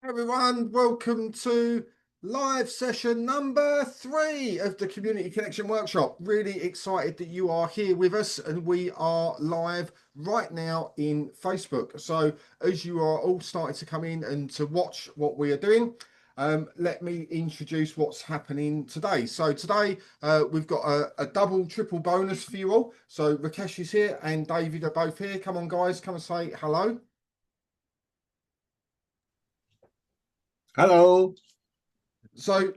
Everyone, welcome to live session number 3 of the Community Connection Workshop. Really excited that you are here with us, and we are live right now in Facebook. So as you are all starting to come in and to watch what we are doing, let me introduce what's happening today. So today we've got a double, triple bonus for you all. So Rakesh is here and David are both here. Come on guys, come and say hello. Hello. So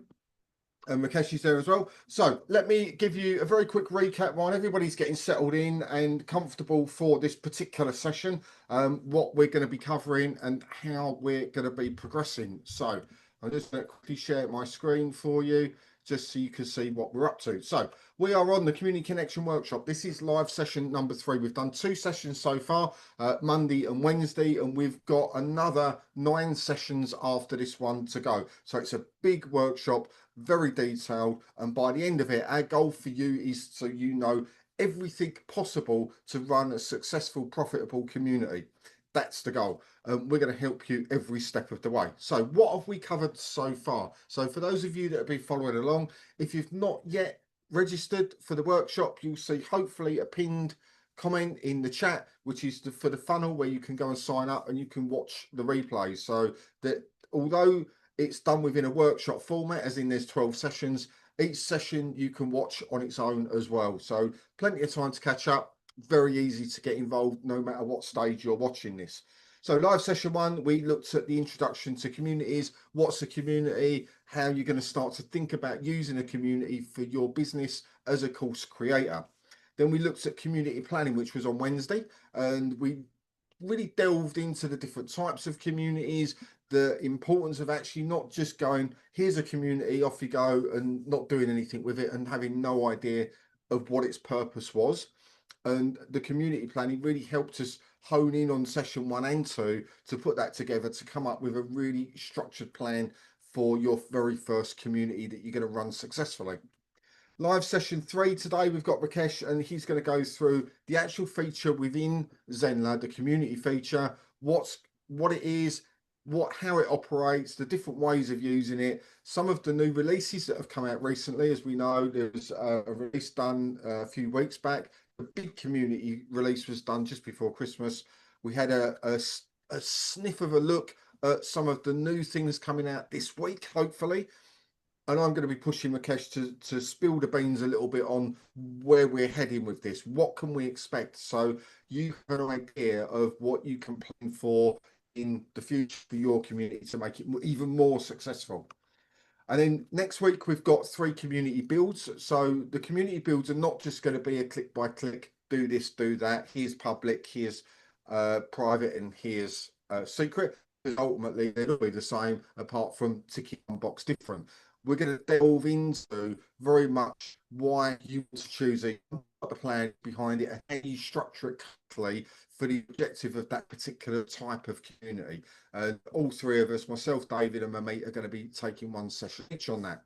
and Rakesh is there as well. So let me give you a very quick recap while everybody's getting settled in and comfortable for this particular session, what we're going to be covering and how we're going to be progressing. So I'm just going to quickly share my screen for you just so you can see what we're up to. So we are on the Community Connection Workshop. This is live session number 3. We've done 2 sessions so far, Monday and Wednesday, and we've got another 9 sessions after this one to go. So it's a big workshop, very detailed, and by the end of it, our goal for you is so you know everything possible to run a successful, profitable community. That's the goal. We're going to help you every step of the way. So what have we covered so far? So for those of you that have been following along, if you've not yet registered for the workshop, you'll see hopefully a pinned comment in the chat, which is for the funnel where you can go and sign up and you can watch the replays. So that although it's done within a workshop format, as in there's 12 sessions, each session you can watch on its own as well. So plenty of time to catch up. Very easy to get involved no matter what stage you're watching this. So live session 1, we looked at the introduction to communities. What's a community? How you're going to start to think about using a community for your business as a course creator. Then we looked at community planning, which was on Wednesday, and we really delved into the different types of communities, the importance of actually not just going, here's a community, off you go, and not doing anything with it and having no idea of what its purpose was. And the community planning really helped us hone in on session 1 and 2 to put that together to come up with a really structured plan for your very first community that you're going to run successfully. Live session 3 today, we've got Rakesh, and he's going to go through the actual feature within Zenler, the community feature, what it is, how it operates, the different ways of using it, some of the new releases that have come out recently. As we know, there's a release done a few weeks back. The big community release was done just before Christmas. We had a sniff of a look at some of the new things coming out this week, hopefully. And I'm going to be pushing Rakesh to spill the beans a little bit on where we're heading with this. What can we expect? So you have an idea of what you can plan for in the future for your community to make it even more successful. And then next week, we've got 3 community builds. So the community builds are not just going to be a click by click, do this, do that. Here's public, here's private, and here's secret. Ultimately, they'll be the same, apart from ticking one box different. We're going to delve into very much why you want to choose it, what the plan behind it, and how you structure it correctly for the objective of that particular type of community. All 3 of us, myself, David, and my mate, are going to be taking 1 session each on that.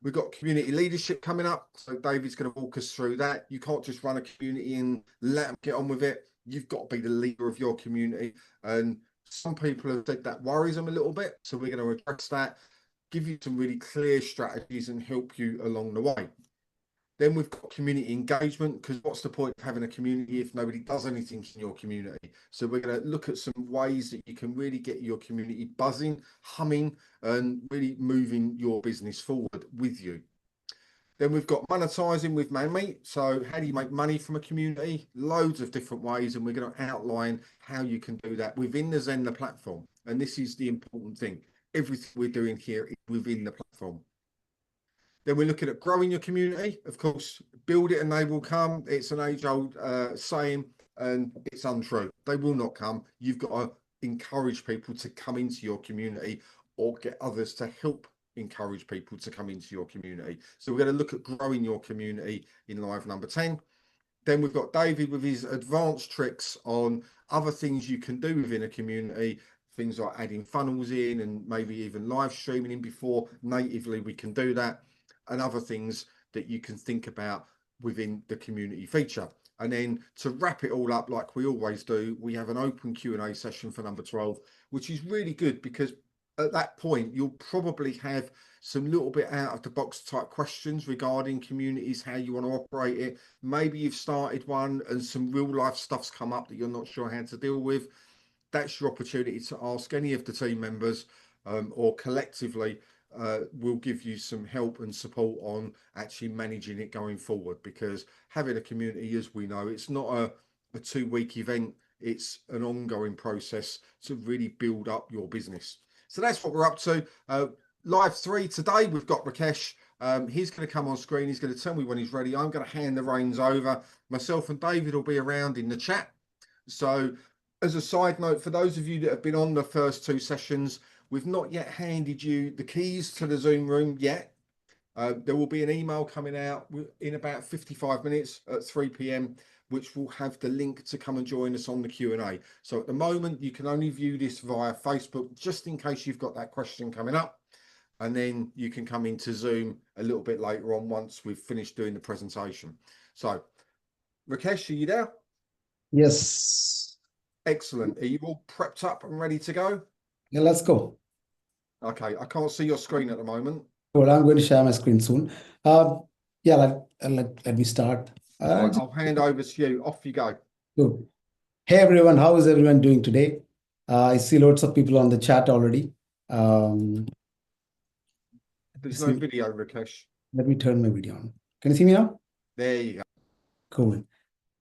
We've got community leadership coming up. So David's going to walk us through that. You can't just run a community and let them get on with it. You've got to be the leader of your community. And some people have said that worries them a little bit. So we're going to address that, give you some really clear strategies and help you along the way. Then we've got community engagement, because what's the point of having a community if nobody does anything in your community? So we're going to look at some ways that you can really get your community buzzing, humming, and really moving your business forward with you. Then we've got monetizing with Manmeet. So how do you make money from a community? Loads of different ways, and we're going to outline how you can do that within the Zenler platform. And this is the important thing. Everything we're doing here is within the platform. Then we're looking at growing your community. Of course, build it and they will come. It's an age-old saying, and it's untrue. They will not come. You've got to encourage people to come into your community, or get others to help encourage people to come into your community. So we're going to look at growing your community in live number 10. Then we've got David with his advanced tricks on other things you can do within a community, things like adding funnels in and maybe even live streaming in before natively we can do that, and other things that you can think about within the community feature. And then to wrap it all up, like we always do, we have an open Q&A session for number 12, which is really good because at that point, you'll probably have some little bit out of the box type questions regarding communities, how you want to operate it. Maybe you've started one and some real life stuff's come up that you're not sure how to deal with. That's your opportunity to ask any of the team members, or collectively will give you some help and support on actually managing it going forward. Because having a community, as we know, it's not a 2-week event. It's an ongoing process to really build up your business. So that's what we're up to. Live 3 today, we've got Rakesh. He's going to come on screen. He's going to tell me when he's ready. I'm going to hand the reins over. Myself and David will be around in the chat. So as a side note, for those of you that have been on the first 2 sessions, we've not yet handed you the keys to the Zoom room yet. There will be an email coming out in about 55 minutes at 3 p.m, which will have the link to come and join us on the Q&A. So at the moment, you can only view this via Facebook, just in case you've got that question coming up. And then you can come into Zoom a little bit later on once we've finished doing the presentation. So, Rakesh, are you there? Yes. Excellent. Are you all prepped up and ready to go? Yeah, let's go. Okay, I can't see your screen at the moment. Well, I'm going to share my screen soon. Yeah, let me start. Right, I'll hand over to you. Off you go. Good. Hey, everyone. How is everyone doing today? I see lots of people on the chat already. There's no video, Rakesh. Let me turn my video on. Can you see me now? There you go. Cool.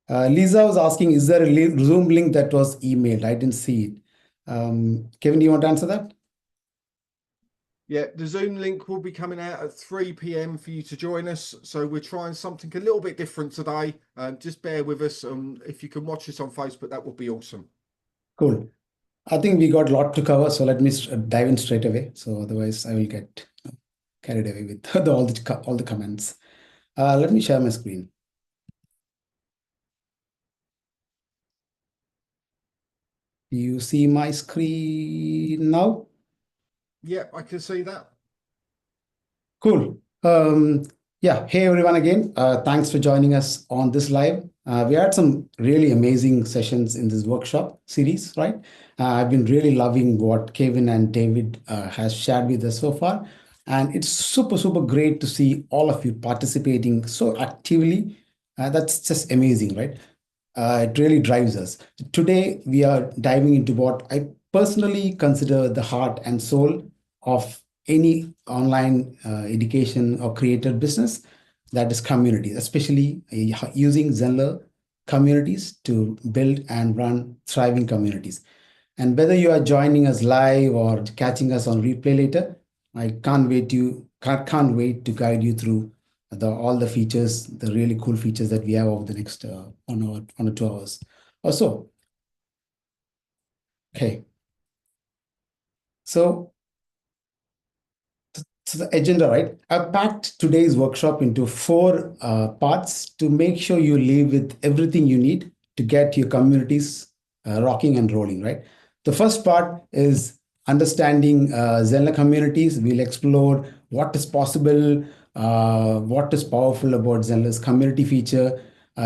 Lisa was asking, is there a Zoom link that was emailed? I didn't see it. Kevin, do you want to answer that? Yeah, the Zoom link will be coming out at 3 p.m. for you to join us. So we're trying something a little bit different today. Just bear with us. If you can watch us on Facebook, that would be awesome. Cool. I think we got a lot to cover, so let me dive in straight away. So otherwise, I will get carried away with all the comments. Let me share my screen. Do you see my screen now? Yeah, I can see that. Cool. Yeah. Hey, everyone again. Thanks for joining us on this live. We had some really amazing sessions in this workshop series, right? I've been really loving what Kevin and David has shared with us so far. And it's super, super great to see all of you participating so actively. That's just amazing, right? It really drives us. Today, we are diving into what I personally consider the heart and soul of any online education or creator business, that is community, especially using Zenler communities to build and run thriving communities. And whether you are joining us live or catching us on replay later, I can't wait to guide you through all the features, the really cool features that we have over the next 1 or 2 hours or so. Okay. So the agenda, right? I've packed today's workshop into 4 parts to make sure you leave with everything you need to get your communities rocking and rolling, right? The first part is understanding Zenler communities. We'll explore what is possible, what is powerful about Zenler's community feature,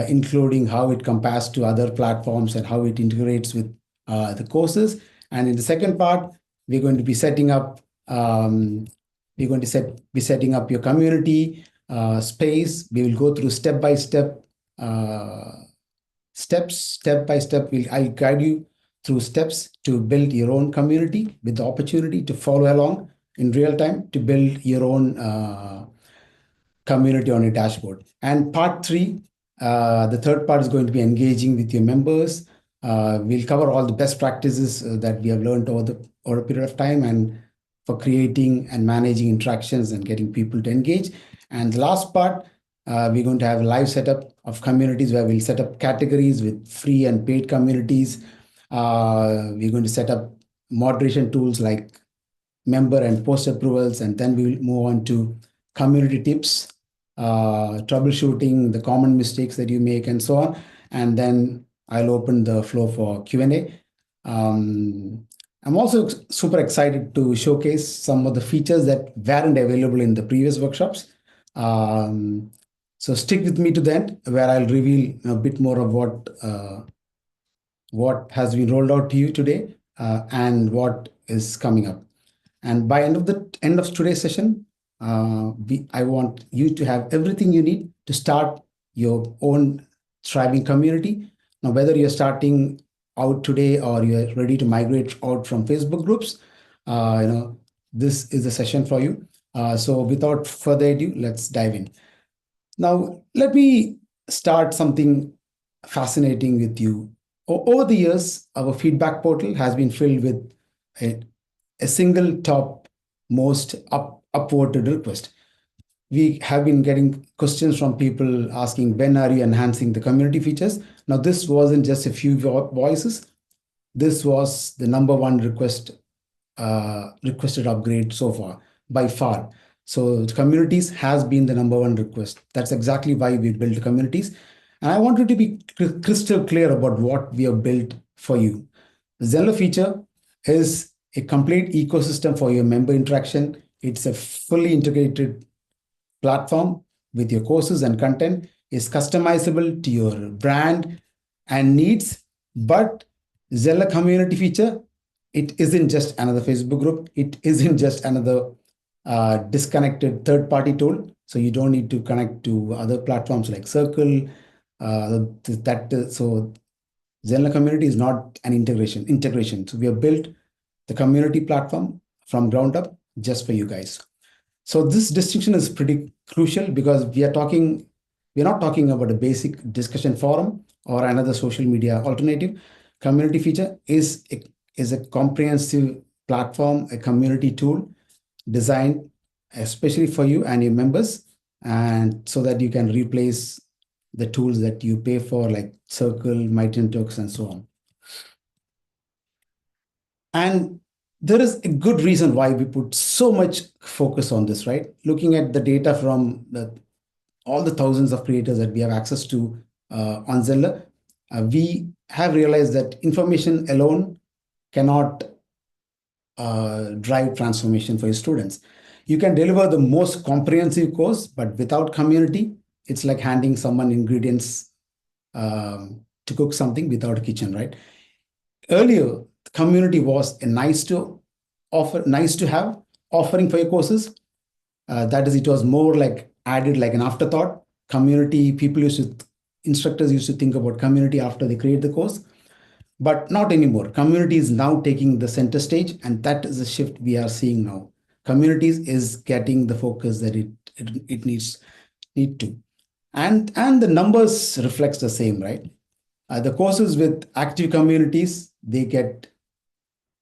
including how it compares to other platforms and how it integrates with the courses. And in the second part, we're going to be setting up your community space. We will go through step by step. I'll guide you through steps to build your own community with the opportunity to follow along in real time to build your own community on your dashboard. And part 3, the third part, is going to be engaging with your members. We'll cover all the best practices that we have learned over a period of time and for creating and managing interactions and getting people to engage. And the last part, we're going to have a live setup of communities where we'll set up categories with free and paid communities. We're going to set up moderation tools like member and post approvals, and then we will move on to community tips, troubleshooting, the common mistakes that you make, and so on. And then I'll open the floor for Q&A. I'm also super excited to showcase some of the features that weren't available in the previous workshops. So stick with me to the end, where I'll reveal a bit more of what has been rolled out to you today and what is coming up. And by end of today's session, I want you to have everything you need to start your own thriving community. Now, whether you're starting out today or you're ready to migrate out from Facebook groups, this is the session for you. So without further ado, let's dive in. Now, let me start something fascinating with you. Over the years, our feedback portal has been filled with a single top most upvoted request. We have been getting questions from people asking, when are you enhancing the community features? Now, this wasn't just a few voices. This was the number one requested upgrade so far, by far. So communities has been the number one request. That's exactly why we built communities. And I want you to be crystal clear about what we have built for you. The Zenler feature is a complete ecosystem for your member interaction. It's a fully integrated platform with your courses and content. Is customizable to your brand and needs. But Zenler community feature, it isn't just another Facebook group. It isn't just another disconnected third-party tool. So you don't need to connect to other platforms like Circle. So Zenler community is not an integration. So we have built the community platform from ground up just for you guys. So this distinction is pretty crucial because we're not talking about a basic discussion forum or another social media alternative. Community feature is a comprehensive platform, a community tool designed especially for you and your members, and so that you can replace the tools that you pay for like Circle, Mighty Networks, and so on. And there is a good reason why we put so much focus on this, right? Looking at the data from all the thousands of creators that we have access to on Zenler, we have realized that information alone cannot drive transformation for your students. You can deliver the most comprehensive course, but without community, it's like handing someone ingredients to cook something without a kitchen, right? Earlier, the community was a nice to have offering for your courses. That is, it was more like added like an afterthought. Instructors used to think about community after they create the course, but not anymore. Community is now taking the center stage, and that is the shift we are seeing now. Communities is getting the focus that it needs to, and the numbers reflects the same, right? The courses with active communities, they get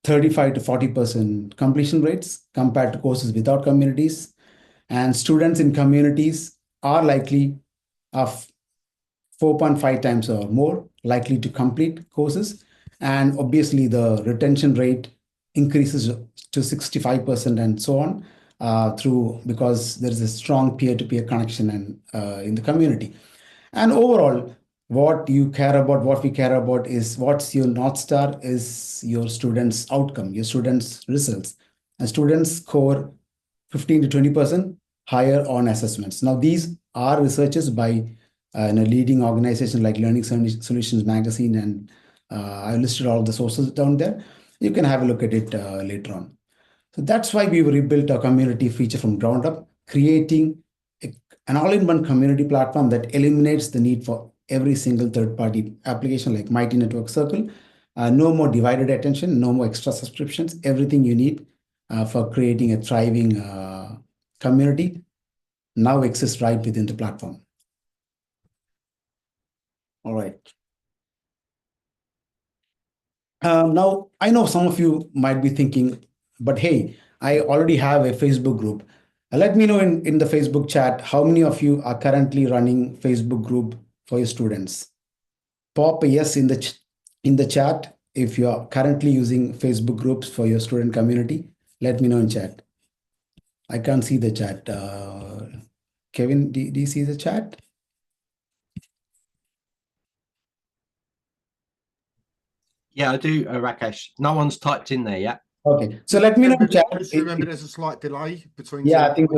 35 to 40% completion rates compared to courses without communities. And students in communities are likely of 4.5 times or more likely to complete courses. And obviously the retention rate increases to 65% and so on because there is a strong peer-to-peer connection and in the community. And overall, what we care about is what's your North Star is your students' outcome, your students' results. And students score 15 to 20% higher on assessments. Now, these are researches by a leading organization like Learning Solutions Magazine, and I listed all the sources down there. You can have a look at it later on. So that's why we rebuilt our community feature from ground up, creating an all-in-one community platform that eliminates the need for every single third-party application like Mighty Network Circle. No more divided attention, no more extra subscriptions. Everything you need for creating a thriving community now exists right within the platform. All right. Now, I know some of you might be thinking, but hey, I already have a Facebook group. Let me know in the Facebook chat how many of you are currently running Facebook group for your students. Pop a yes in the chat if you are currently using Facebook groups for your student community. Let me know in chat. I can't see the chat. Kevin, do you see the chat? Yeah, I do, Rakesh. No one's typed in there yet. Okay, so let me know in chat. Just remember, there's a slight delay between. Yeah, I think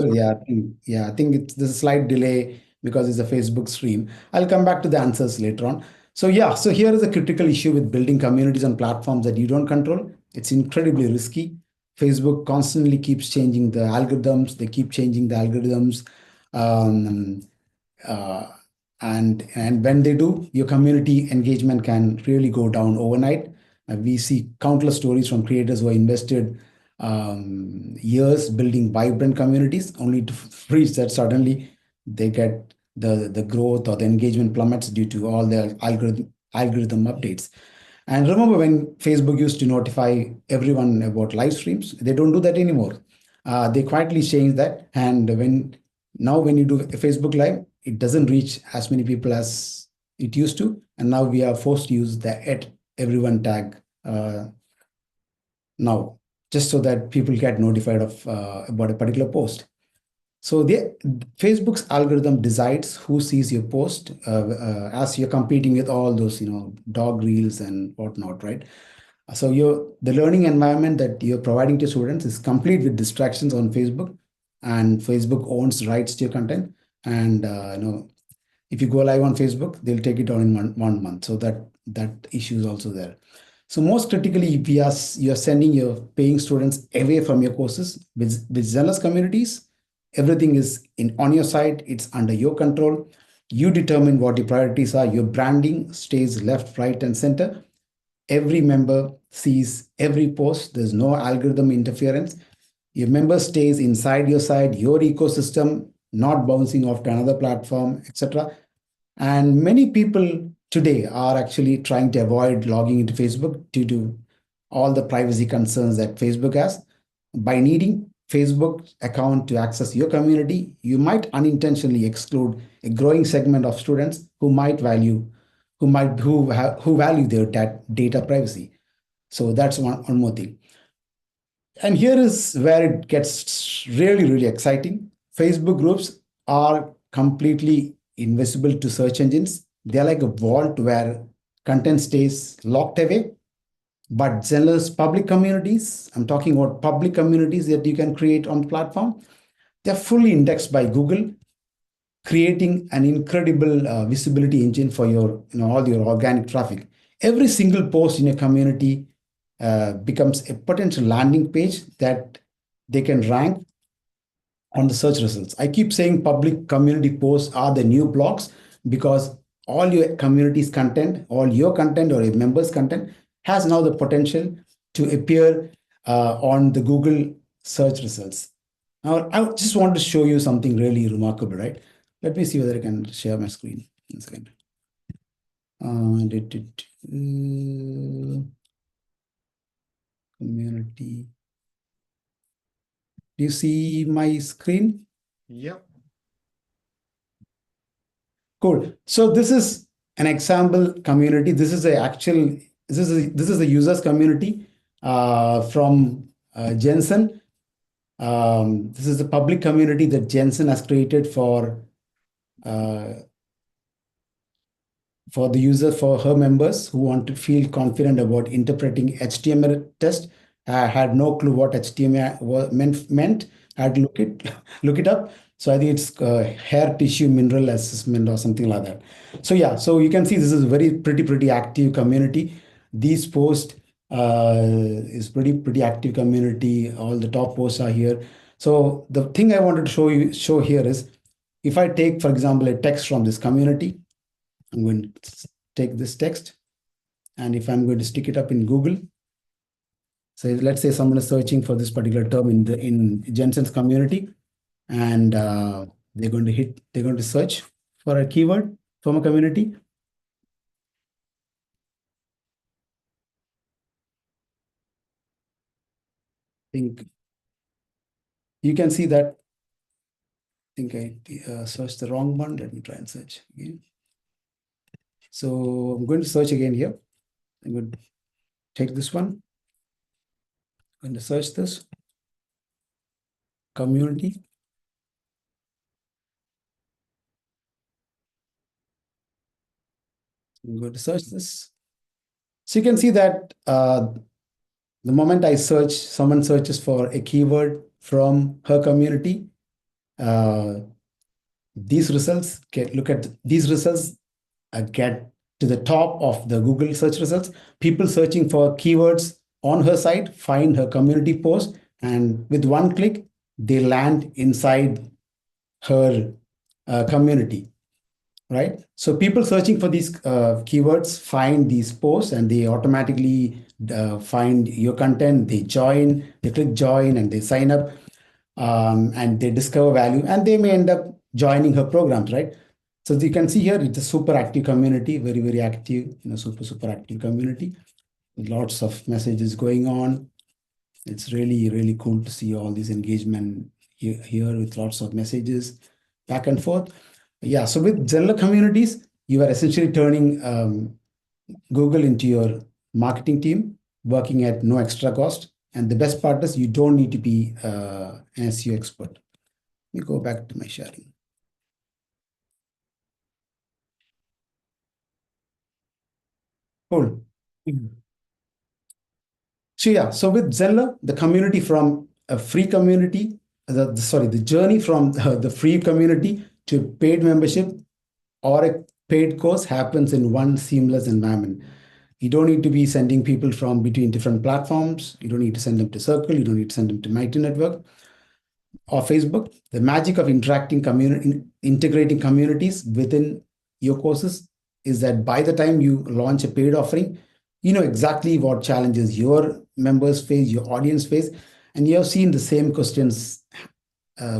there's a slight delay because it's a Facebook stream. I'll come back to the answers later on. So yeah, so here is a critical issue with building communities on platforms that you don't control. It's incredibly risky. Facebook constantly keeps changing the algorithms. They keep changing the algorithms. Um, and when they do, your community engagement can really go down overnight. We see countless stories from creators who are invested years building vibrant communities, only to reach that suddenly they get the growth or the engagement plummets due to all the algorithm updates. And remember when Facebook used to notify everyone about live streams? They don't do that anymore. They quietly changed that. And when you do a Facebook Live, it doesn't reach as many people as it used to. And now we are forced to use the @everyone tag now, just so that people get notified of about a particular post. So Facebook's algorithm decides who sees your post as you're competing with all those, dog reels and whatnot, right? So the learning environment that you're providing to students is complete with distractions on Facebook, and Facebook owns rights to your content. And if you go live on Facebook, they'll take it down in one month. So that issue is also there. So most critically, if you're sending your paying students away from your courses with zealous communities, everything is on your side. It's under your control. You determine what your priorities are. Your branding stays left, right, and center. Every member sees every post. There's no algorithm interference. Your member stays inside your site, your ecosystem, not bouncing off to another platform, etc. And many people today are actually trying to avoid logging into Facebook due to all the privacy concerns that Facebook has. By needing Facebook account to access your community, you might unintentionally exclude a growing segment of students who value their data privacy. So that's one more thing. And here is where it gets really, really exciting. Facebook groups are completely invisible to search engines. They're like a vault where content stays locked away. But Zenler's public communities, I'm talking about public communities that you can create on the platform, they're fully indexed by Google, creating an incredible visibility engine for all your organic traffic. Every single post in a community becomes a potential landing page that they can rank on the search results. I keep saying public community posts are the new blogs because all your community's content, all your content or your members' content has now the potential to appear on the Google search results. Now, I just want to show you something really remarkable, right? Let me see whether I can share my screen. 1 second. Community. Do you see my screen? Yep. Cool. So this is an example community. This is a users community from Jensen. This is a public community that Jensen has created for her members who want to feel confident about interpreting HTML test. I had no clue what HTML meant. I had to look it up. So I think it's hair tissue mineral assessment or something like that. So yeah, so you can see this is a very pretty active community. These posts is pretty active community. All the top posts are here. So the thing I wanted to show here is, if I take, for example, a text from this community, I'm going to take this text, and if I'm going to stick it up in Google, so let's say someone is searching for this particular term in Jensen's community, and they're going to search for a keyword from a community. I think you can see that. I think I searched the wrong one. Let me try and search again. So I'm going to search again here. I'm going to take this one. I'm going to search this community. I'm going to search this. So you can see that the moment I search, someone searches for a keyword from her community, these results get to the top of the Google search results. People searching for keywords on her site find her community post And with one click, they land inside her community, right? So people searching for these keywords find these posts, and they automatically find your content. They click join, and they sign up, and they discover value, and they may end up joining her programs, right? So you can see here, it's a super active community, very, very active, super active community with lots of messages going on. It's really, really cool to see all this engagement here with lots of messages back and forth. Yeah, so with Zenler communities, you are essentially turning Google into your marketing team, working at no extra cost. And the best part is you don't need to be an SEO expert. Let me go back to my sharing. Cool. So yeah, so with Zenler, the community from a free community, the journey from the free community to paid membership or a paid course happens in one seamless environment. You don't need to be sending people from between different platforms. You don't need to send them to Circle. You don't need to send them to Mighty Network or Facebook. The magic of integrating communities within your courses is that by the time you launch a paid offering, you know exactly what challenges your members face, your audience face, and you have seen the same questions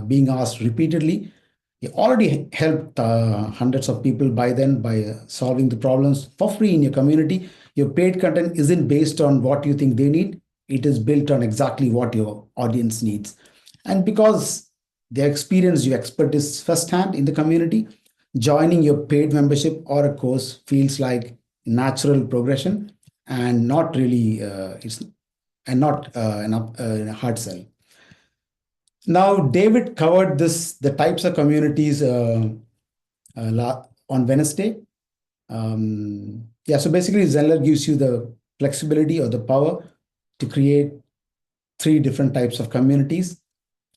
being asked repeatedly. You already helped hundreds of people by then by solving the problems for free in your community. Your paid content isn't based on what you think they need. It is built on exactly what your audience needs. And because they experience your expertise firsthand in the community, joining your paid membership or a course feels like natural progression and not really a hard sell. Now, David covered the types of communities on Wednesday. Yeah, so basically, Zenler gives you the flexibility or the power to create 3 different types of communities.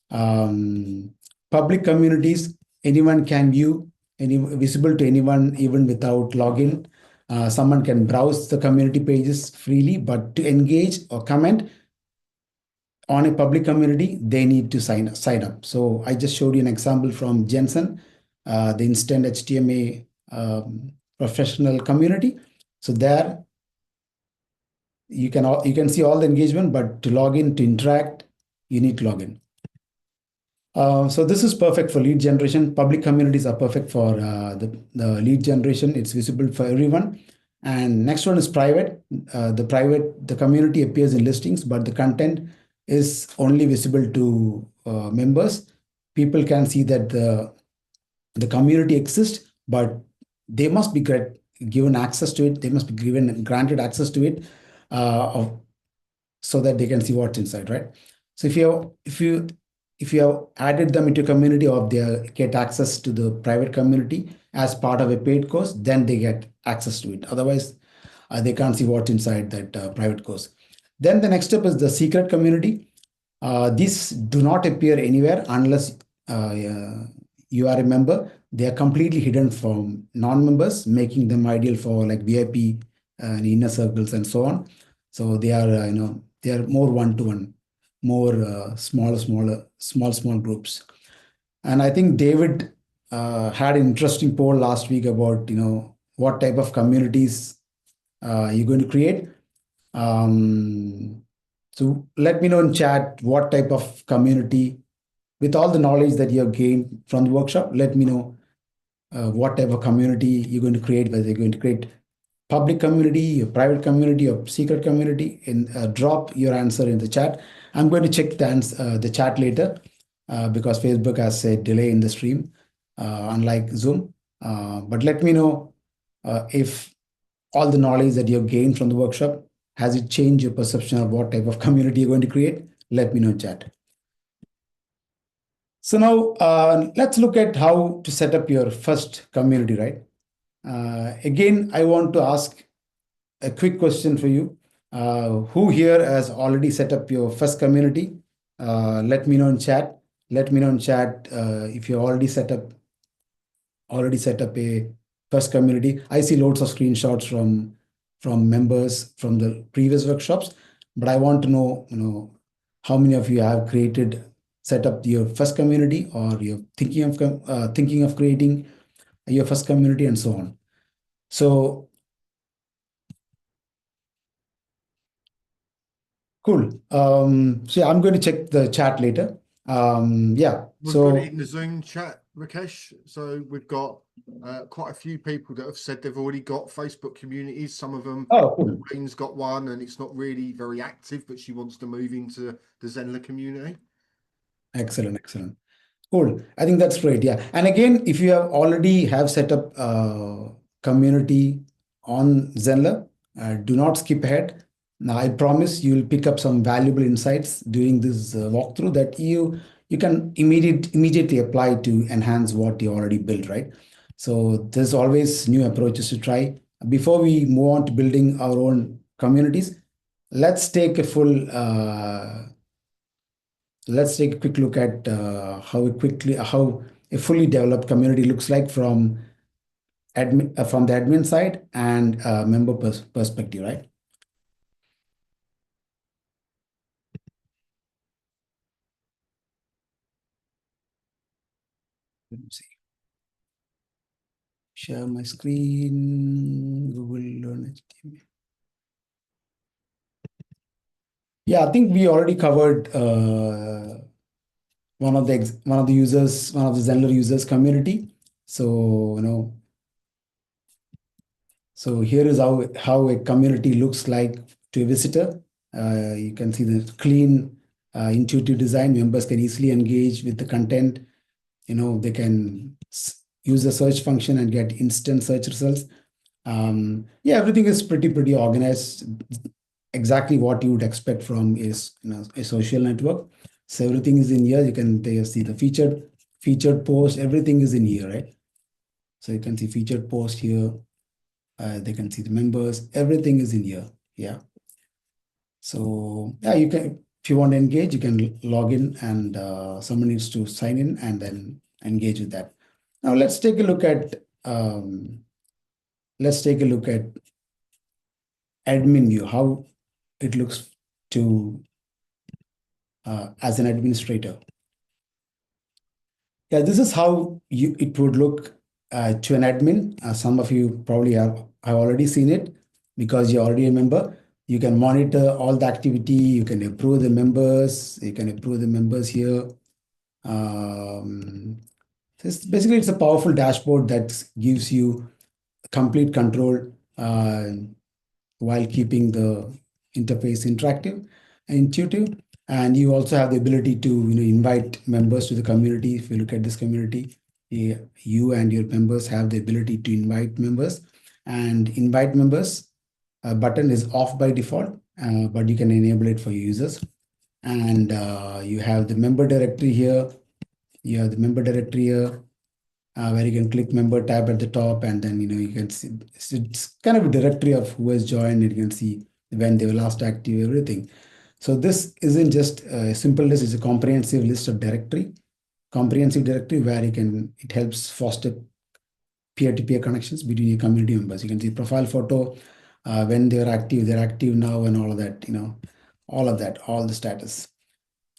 Public communities, anyone can view, visible to anyone, even without login. Someone can browse the community pages freely, but to engage or comment on a public community, they need to sign up. So I just showed you an example from Jensen, the instant HTML professional community. So there you can see all the engagement, but to log in, to interact, you need to log in. So this is perfect for lead generation. Public communities are perfect for the lead generation. It's visible for everyone. And next one is private. The community appears in listings, but the content is only visible to members. People can see that the community exists, but they must be given access to it. They must be granted access to it, so that they can see what's inside, right? So if you have added them into community, or they get access to the private community as part of a paid course, then they get access to it. Otherwise, they can't see what's inside that private course. Then the next step is the secret community. These do not appear anywhere unless you are a member. They are completely hidden from non-members, making them ideal for like VIP and inner circles and so on. So they are, they are more one-to-one, more small groups. And I think David had an interesting poll last week about, what type of communities you're going to create. So let me know in chat what type of community, with all the knowledge that you have gained from the workshop, let me know what type of community you're going to create, whether you're going to create public community, or private community, or secret community. And drop your answer in the chat. I'm going to check the chat later because Facebook has a delay in the stream, unlike Zoom. But let me know if all the knowledge that you have gained from the workshop, has it changed your perception of what type of community you're going to create? Let me know in chat. So now let's look at how to set up your first community, right? Again, I want to ask a quick question for you. Who here has already set up your first community? Let me know in chat. Let me know in chat if you already set up a first community. I see loads of screenshots from members from the previous workshops, but I want to know, how many of you have set up your first community, or you're thinking of creating your first community, and so on. So cool. So yeah, I'm going to check the chat later. Yeah. We've So got it in the Zoom chat, Rakesh. So we've got quite a few people that have said they've already got Facebook communities. Some of them, oh, cool. Maureen's got one, and it's not really very active, but she wants to move into the Zenler community. Excellent, excellent. Cool. I think that's great. Yeah. And again, if you have set up community on Zenler, do not skip ahead. Now, I promise you'll pick up some valuable insights during this walkthrough that you can immediately apply to enhance what you already built, right? So there's always new approaches to try. Before we move on to building our own communities, let's take a quick look at how a fully developed community looks like from from the admin side and member perspective, right? Let me see. Share my screen. Google Learn HTML. Yeah, I think we already covered one of the Zenler users community. So so here is how a community looks like to a visitor. You can see the clean, intuitive design. Members can easily engage with the content. They can use the search function and get instant search results. Yeah, everything is pretty organized. Exactly what you would expect from a social network. So everything is in here. You can see the featured post. Everything is in here, right? So you can see featured post here. They can see the members. Everything is in here. Yeah. So yeah, if you want to engage, you can log in, and someone needs to sign in and then engage with that. Now let's take a look at admin view, how it looks to as an administrator. Yeah, this is how it would look to an admin. Some of you probably have already seen it because you're already a member. You can monitor all the activity. You can approve the members. You can approve the members here. Basically, it's a powerful dashboard that gives you complete control while keeping the interface interactive and intuitive. And you also have the ability to invite members to the community. If you look at this community, you and your members have the ability to invite members. And invite members button is off by default, but you can enable it for your users. And you have the member directory here. You have the member directory here, where you can click member tab at the top, and then you can see it's kind of a directory of who has joined. You can see when they were last active, everything. So this isn't just a simple list; it's a comprehensive list of comprehensive directory where it helps foster peer-to-peer connections between your community members. You can see profile photo, when they're active now, and all of that. All the status.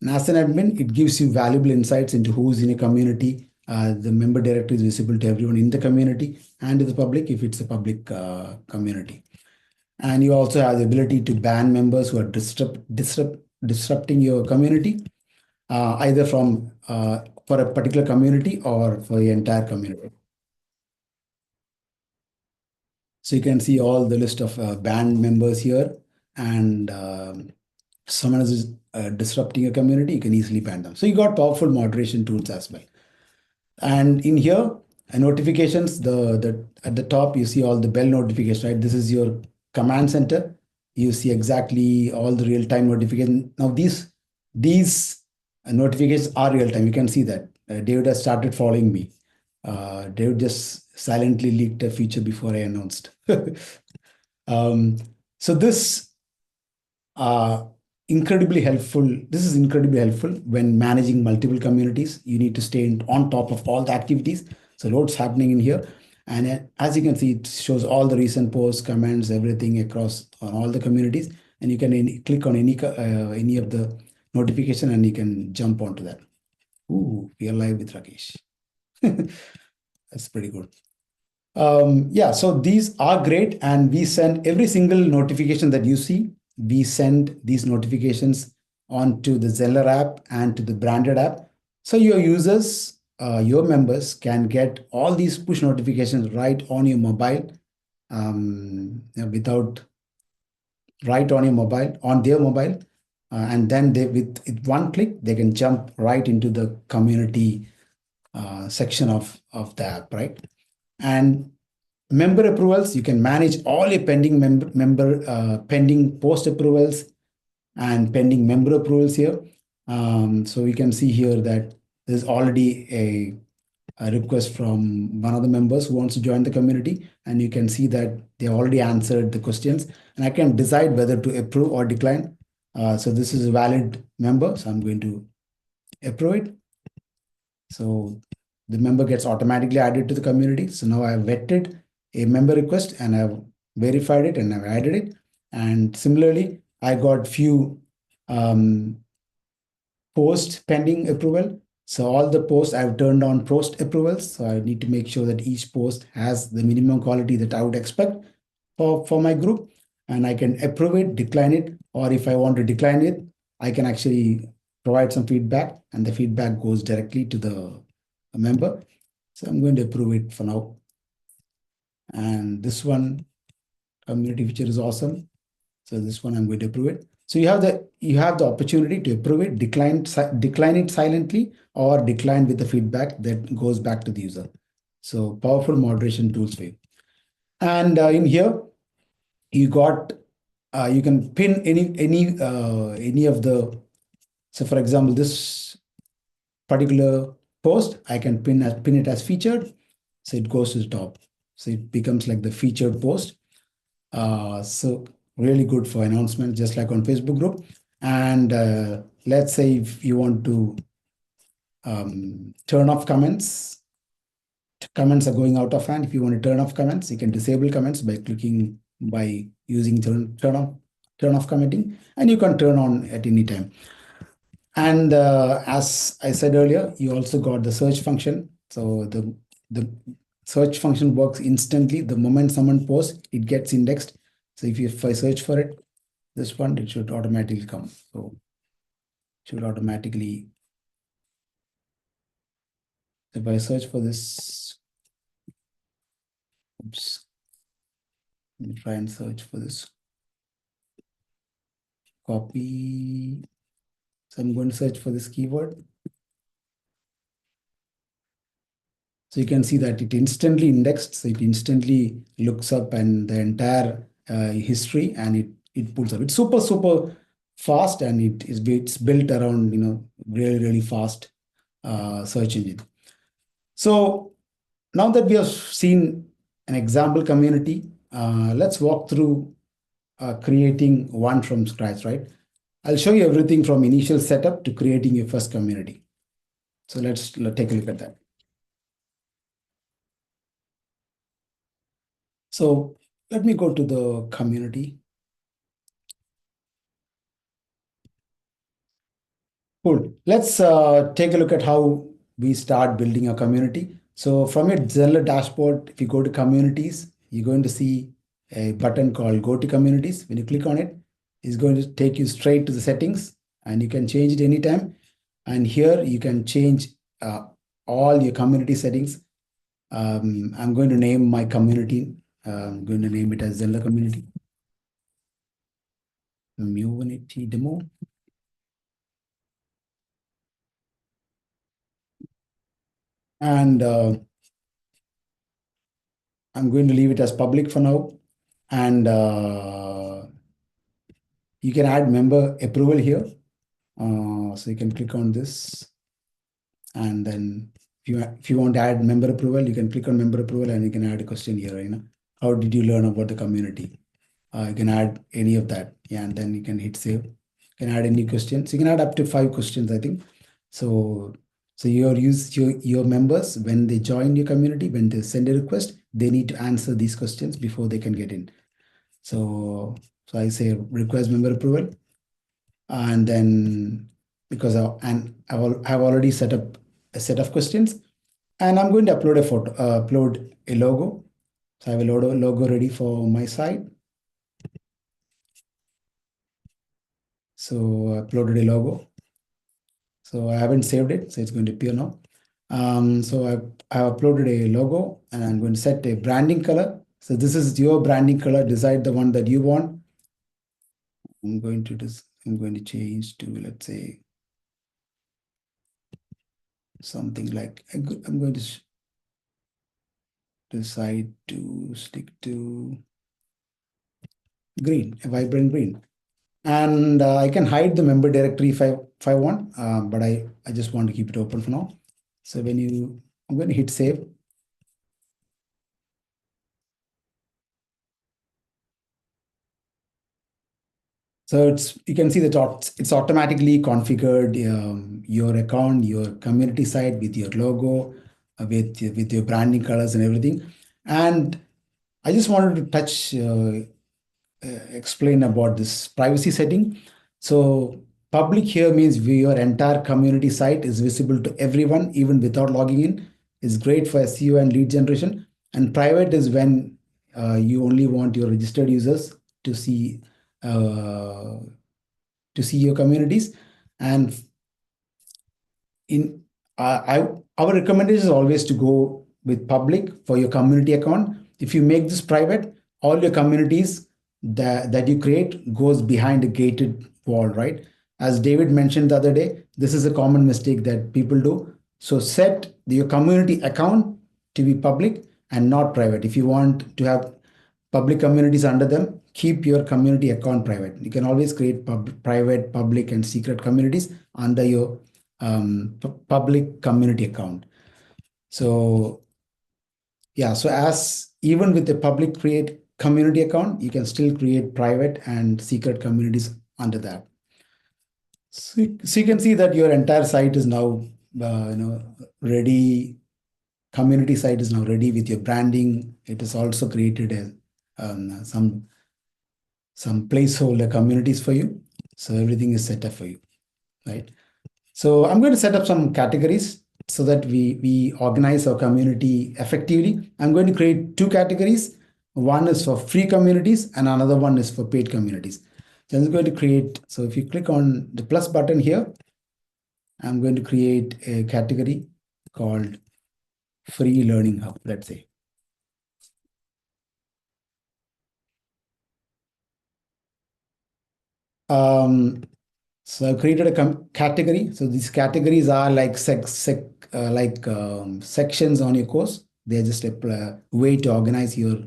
And as an admin, it gives you valuable insights into who's in a community. The member directory is visible to everyone in the community and to the public if it's a public community. And you also have the ability to ban members who are disrupting your community, either for a particular community or for the entire community. So you can see all the list of banned members here, and someone is disrupting a community, you can easily ban them. So you got powerful moderation tools as well. And in here, notifications, at the top, you see all the bell notifications, right? This is your command center. You see exactly all the real-time notifications. Now these notifications are real-time. You can see that. David has started following me. David just silently leaked a feature before I announced. So this incredibly helpful. This is incredibly helpful when managing multiple communities. You need to stay on top of all the activities. So loads happening in here. And as you can see, it shows all the recent posts, comments, everything across on all the communities. And you can click on any of the notification and you can jump onto that. Ooh, we are live with Rakesh. That's pretty good. Yeah, so these are great, and we send every single notification that you see. We send these notifications onto the Zenler app and to the branded app. So your users, your members can get all these push notifications right on your mobile, without right on your mobile, on their mobile. And then they, with one click, they can jump right into the community section of the app, right? And member approvals, you can manage all your pending pending post approvals and pending member approvals here. So we can see here that there's already a request from one of the members who wants to join the community, and you can see that they already answered the questions, and I can decide whether to approve or decline. So this is a valid member, so I'm going to approve it. So the member gets automatically added to the community. So now I have vetted a member request and I've verified it and I've added it. And similarly, I got few post pending approval. So all the posts I've turned on post approvals. So I need to make sure that each post has the minimum quality that I would expect for my group. And I can approve it, decline it, or if I want to decline it, I can actually provide some feedback, and the feedback goes directly to the member. So I'm going to approve it for now. And this one, community feature, is awesome. So this one I'm going to approve it. So you have the opportunity to approve it, decline it silently, or decline with the feedback that goes back to the user. So powerful moderation tools for you. And in here, you got you can pin any of the. So for example, this particular post, I can pin it as featured. So it goes to the top. So it becomes like the featured post. So really good for announcements, just like on Facebook group. And let's say if you want to turn off comments are going out of hand. If you want to turn off comments, you can disable comments by using turn off commenting, and you can turn on at any time. And as I said earlier, you also got the search function. So the search function works instantly. The moment someone posts, it gets indexed. So if I search for it, this one, it should automatically come. So it should automatically. If I search for this, oops, let me try and search for this. Copy. So I'm going to search for this keyword. So you can see that it instantly indexed. So it instantly looks up and the entire history, and it pulls up. It's super fast, and it's built around really fast search engine. So now that we have seen an example community, let's walk through creating one from scratch, right? I'll show you everything from initial setup to creating your first community. So let's take a look at that. So let me go to the community. Cool. Let's take a look at how we start building a community. So from your Zenler dashboard, if you go to communities, you're going to see a button called Go to Communities. When you click on it, it's going to take you straight to the settings, and you can change it anytime. And here you can change all your community settings. I'm going to name my community. I'm going to name it as Zenler Community. Community demo. And I'm going to leave it as public for now. And you can add member approval here. So you can click on this. And then if you want to add member approval, you can click on member approval and you can add a question here. How did you learn about the community? You can add any of that. Yeah, and then you can hit save. You can add any questions. You can add up to 5 questions, I think. So your members, when they join your community, when they send a request, they need to answer these questions before they can get in. So I say request member approval, and then because I've already set up a set of questions, and I'm going to upload a photo, upload a logo. So I have a logo ready for my site. So I uploaded a logo. So I haven't saved it, so it's going to appear now. So I uploaded a logo, and I'm going to set a branding color. So this is your branding color. Decide the one that you want. I'm going to change to, let's say, something like, I'm going to decide to stick to green, a vibrant green. And I can hide the member directory if I want, but I just want to keep it open for now. So I'm going to hit save. So you can see that it's automatically configured your account, your community site with your logo, with your branding colors and everything. And I just wanted to touch, explain about this privacy setting. So public here means your entire community site is visible to everyone, even without logging in. It's great for SEO and lead generation. And private is when you only want your registered users to see your communities. And in our recommendation is always to go with public for your community account. If you make this private, all your communities that you create goes behind a gated wall, right? As David mentioned the other day, this is a common mistake that people do. So set your community account to be public and not private. If you want to have public communities under them, keep your community account private. You can always create private, public, and secret communities under your public community account. So yeah, so as even with the public create community account, you can still create private and secret communities under that. So you can see that your entire site is now ready. Community site is now ready with your branding. It is also created some placeholder communities for you. So everything is set up for you, right? So I'm going to set up some categories so that we organize our community effectively. I'm going to create two categories. One is for free communities and another one is for paid communities. So I'm going to create, so if you click on the plus button here, I'm going to create a category called Free Learning Hub, let's say. So I've created a category. So these categories are like sections on your course. They're just a way to organize your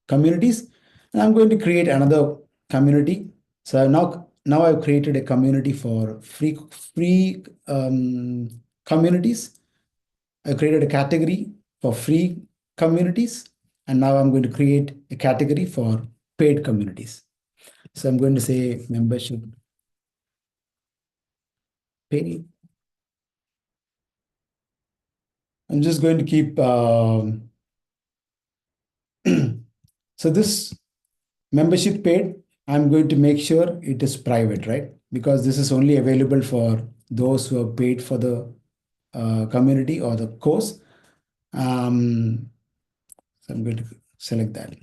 communities. And I'm going to create another community. So now I've created a community for free communities. I created a category for free communities, and now I'm going to create a category for paid communities. So I'm going to say membership paid. I'm just going to keep, so this membership paid, I'm going to make sure it is private, right? Because this is only available for those who have paid for the community or the course. So I'm going to select that.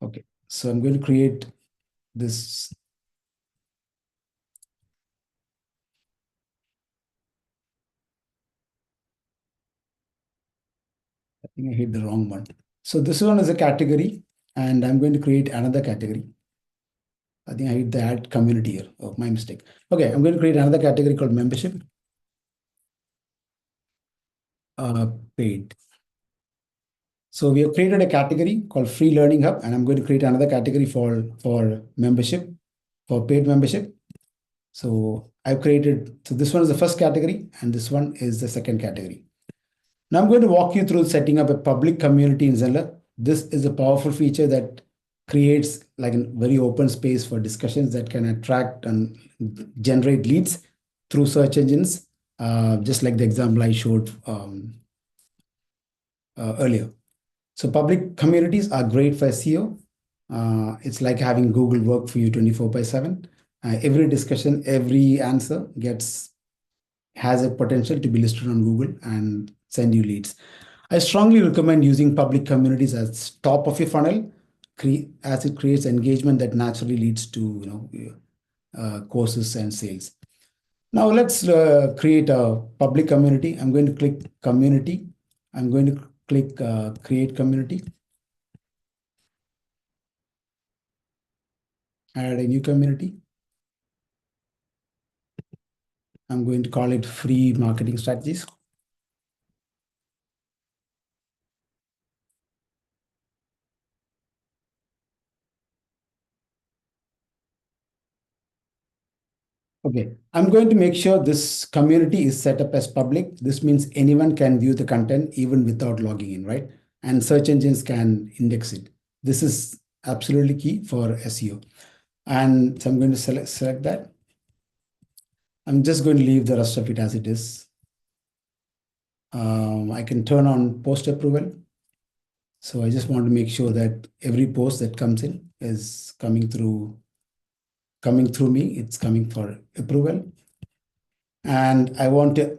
Okay, so I'm going to create this. I think I hit the wrong one. So this one is a category, and I'm going to create another category. I think I hit the add community here. Oh, my mistake. Okay, I'm going to create another category called membership. Paid. So we have created a category called Free Learning Hub, and I'm going to create another category for membership, for paid membership. So I've created, so this one is the first category, and this one is the second category. Now I'm going to walk you through setting up a public community in Zenler. This is a powerful feature that creates like a very open space for discussions that can attract and generate leads through search engines, just like the example I showed earlier. So public communities are great for SEO. It's like having Google work for you 24/7. Every discussion, every answer has a potential to be listed on Google and send you leads. I strongly recommend using public communities as top of your funnel, as it creates engagement that naturally leads to courses and sales. Now let's create a public community. I'm going to click community. I'm going to click create community. Add a new community. I'm going to call it free marketing strategies. Okay, I'm going to make sure this community is set up as public. This means anyone can view the content even without logging in, right? And search engines can index it. This is absolutely key for SEO. And so I'm going to select that. I'm just going to leave the rest of it as it is. I can turn on post approval. So I just want to make sure that every post that comes in is coming through me. It's coming for approval. And I want to,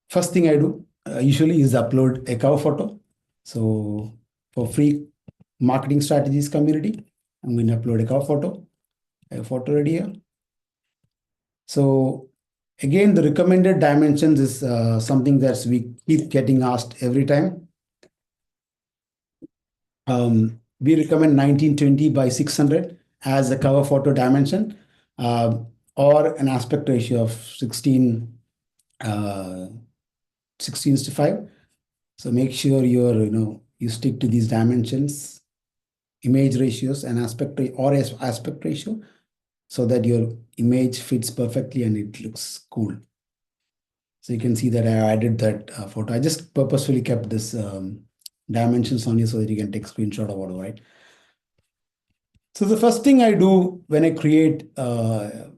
first thing I do usually is upload a cover photo. So for free marketing strategies community, I'm going to upload a cover photo, ready here. So again, the recommended dimensions is something that we keep getting asked every time. We recommend 1920 by 600 as a cover photo dimension, or an aspect ratio of 16:5. So make sure you stick to these dimensions, image ratios, and aspect ratio, so that your image fits perfectly and it looks cool. So you can see that I added that photo. I just purposefully kept this dimensions on here so that you can take screenshot or whatever, right? So the first thing I do when I create a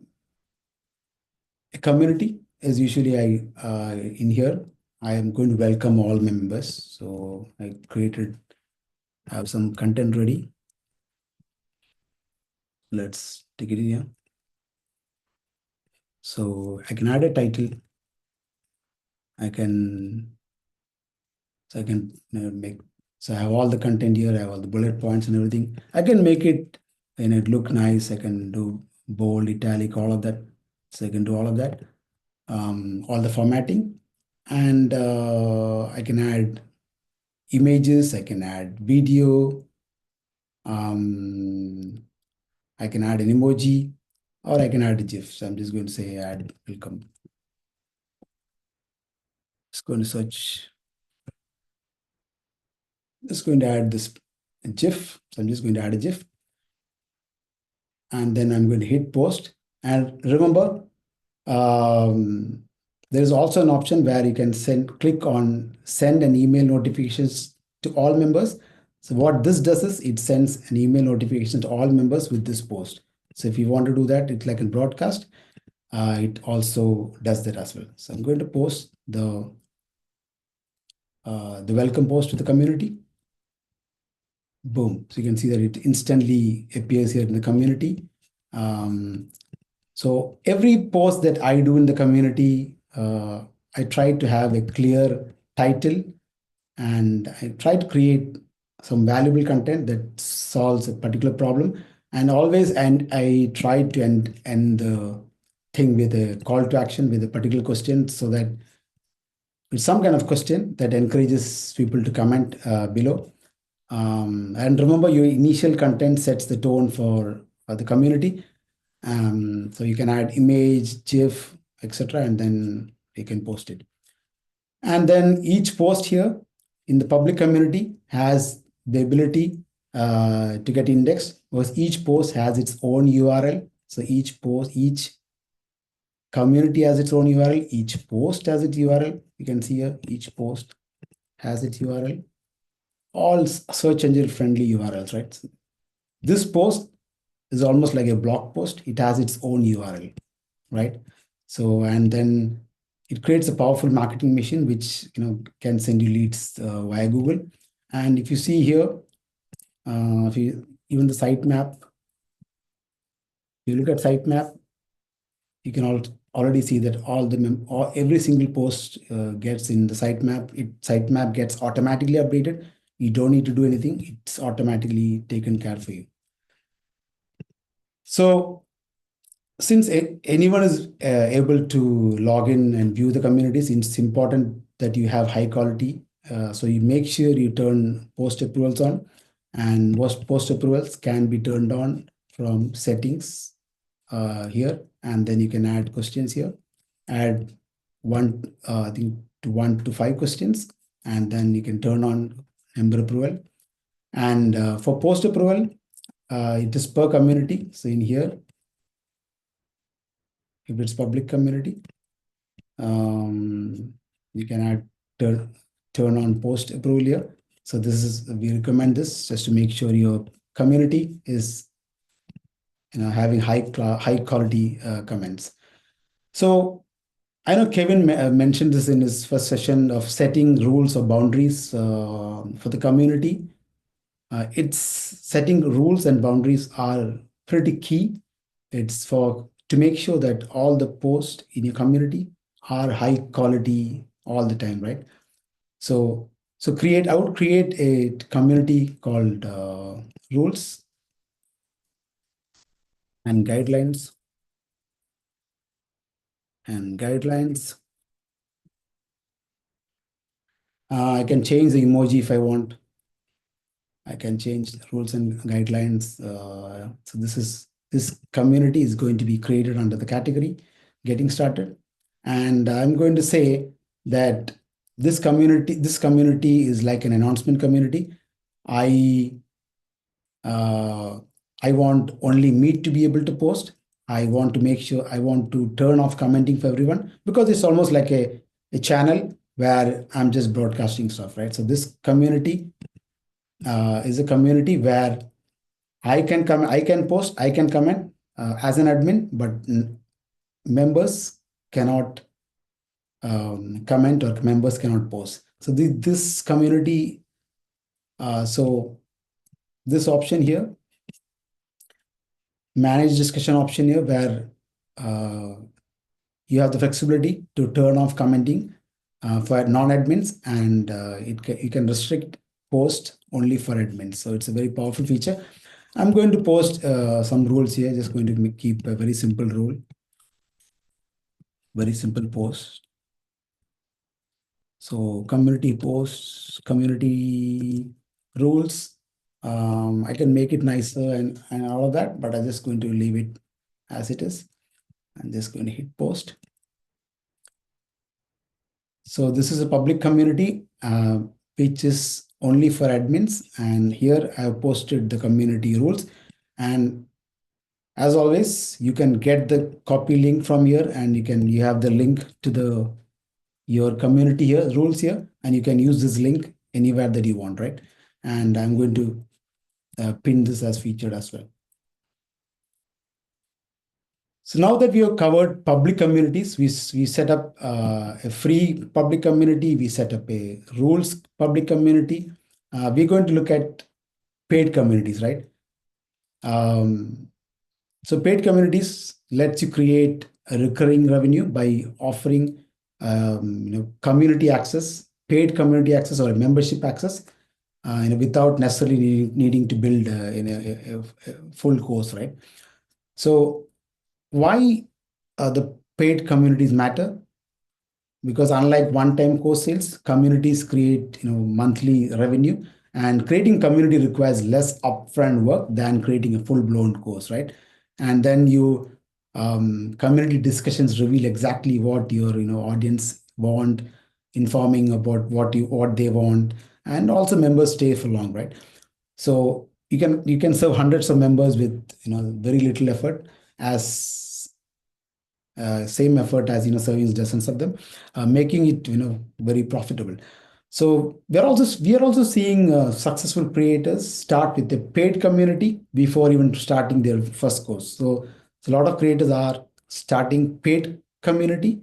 community is usually in here, I am going to welcome all members. So I have some content ready. Let's take it in here. So I can add a title. I can make, so I have all the content here. I have all the bullet points and everything. I can make it and it look nice. I can do bold, italic, all of that. So I can do all of that, all the formatting, and I can add images. I can add video. I can add an emoji, or I can add a GIF. So I'm just going to say add welcome. Just going to search. Just going to add this GIF. So I'm just going to add a GIF. And then I'm going to hit post. And remember, there's also an option where you can click on send an email notifications to all members. So what this does is it sends an email notification to all members with this post. So if you want to do that, it's like a broadcast. It also does that as well. So I'm going to post the welcome post to the community. Boom. So you can see that it instantly appears here in the community. So every post that I do in the community, I try to have a clear title, and I try to create some valuable content that solves a particular problem. And I try to end the thing with a call to action with a particular question, so that it's some kind of question that encourages people to comment below. And remember, your initial content sets the tone for the community. So you can add image, GIF, etc., and then you can post it. And then each post here in the public community has the ability to get indexed, because each post has its own URL. So each community has its own URL. Each post has its URL. You can see here, each post has its URL. All search engine friendly URLs, right? This post is almost like a blog post. It has its own URL, right? So, and then it creates a powerful marketing machine, which can send you leads via Google. And if you see here, if you even the sitemap. You look at sitemap, you can already see that every single post gets in the sitemap. Sitemap gets automatically updated. You don't need to do anything. It's automatically taken care for you. So since anyone is able to log in and view the communities, it's important that you have high quality. So you make sure you turn post approvals on, and post approvals can be turned on from settings here, and then you can add questions here. Add I think 1 to 5 questions, and then you can turn on member approval. And for post approval, it is per community. So in here, if it's public community, you can add turn on post approval here. So we recommend this just to make sure your community is having high quality comments. So I know Kevin mentioned this in his first session of setting rules or boundaries for the community. It's setting rules and boundaries are pretty key. It's to make sure that all the posts in your community are high quality all the time, right? So I would create a community called rules and guidelines. I can change the emoji if I want. I can change the rules and guidelines. So this community is going to be created under the category getting started. And I'm going to say that this community is like an announcement community. I want only me to be able to post. I want to turn off commenting for everyone, because it's almost like a channel where I'm just broadcasting stuff, right? So this community is a community where I can post, I can comment as an admin, but members cannot comment, or members cannot post. So this community, so this option here, manage discussion option here, where you have the flexibility to turn off commenting for non-admins, and you can restrict post only for admins. So it's a very powerful feature. I'm going to post some rules here. Just going to keep a very simple rule, very simple post. So community posts, community rules. I can make it nicer and all of that, but I'm just going to leave it as it is. I'm just going to hit post. So this is a public community, which is only for admins. And here I have posted the community rules. And as always, you can get the copy link from here, and you have the link to your community here, rules here, and you can use this link anywhere that you want, right? And I'm going to pin this as featured as well. So now that we have covered public communities, we set up a free public community, we set up a rules public community. We're going to look at paid communities, right? So paid communities lets you create a recurring revenue by offering community access, paid community access, or a membership access, without necessarily needing to build a full course, right? So why the paid communities matter? Because unlike one-time course sales, communities create monthly revenue, and creating community requires less upfront work than creating a full-blown course, right? And then community discussions reveal exactly what your audience want, informing about what they want, and also members stay for long, right? So you can serve hundreds of members with very little effort, as same effort as serving dozens of them, making it very profitable. So we are also seeing successful creators start with a paid community before even starting their first course. So a lot of creators are starting paid community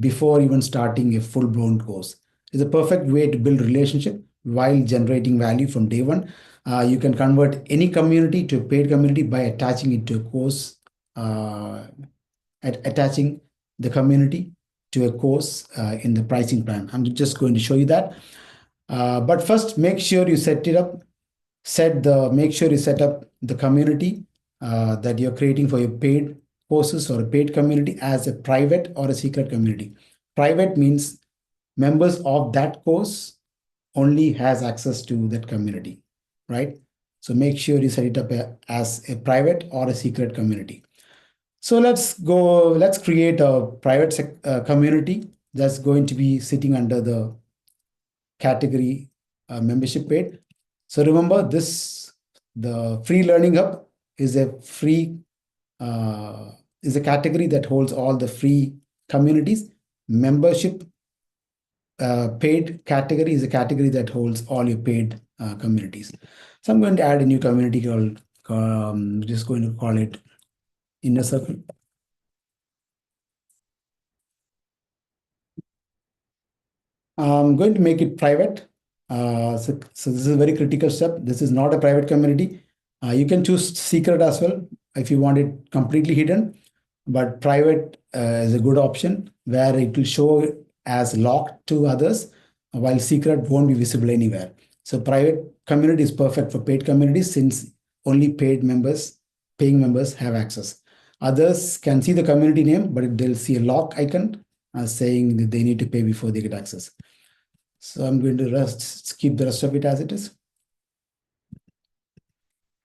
before even starting a full-blown course. It's a perfect way to build relationship while generating value from day one. You can convert any community to a paid community by attaching it to a course, attaching the community to a course in the pricing plan. I'm just going to show you that. But first, make sure you set it up. Make sure you set up the community that you're creating for your paid courses or a paid community as a private or a secret community. Private means members of that course only has access to that community, right? So make sure you set it up as a private or a secret community. So let's create a private community that's going to be sitting under the category membership paid. So remember the free learning hub is a category that holds all the free communities. Membership paid category is a category that holds all your paid communities. So I'm going to add a new community called, just going to call it Inner Circle. I'm going to make it private. So this is a very critical step. This is not a private community. You can choose secret as well if you want it completely hidden, but private is a good option where it will show as locked to others, while secret won't be visible anywhere. So private community is perfect for paid communities since only paying members have access. Others can see the community name, but they'll see a lock icon saying that they need to pay before they get access. So I'm going to keep the rest of it as it is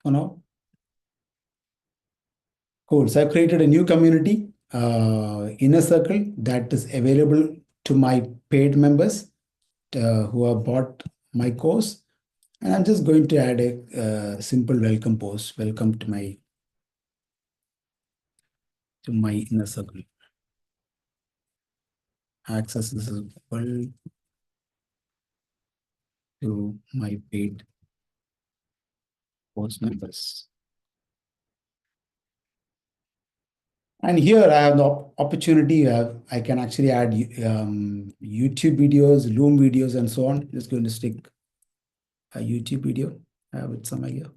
for now. Cool. So I've created a new community, Inner Circle, that is available to my paid members who have bought my course. And I'm just going to add a simple welcome post. Welcome to my Inner Circle. Access is equal to my paid course members. And here I have the opportunity, I can actually add YouTube videos, Loom videos, and so on. Just going to stick a YouTube video with some idea.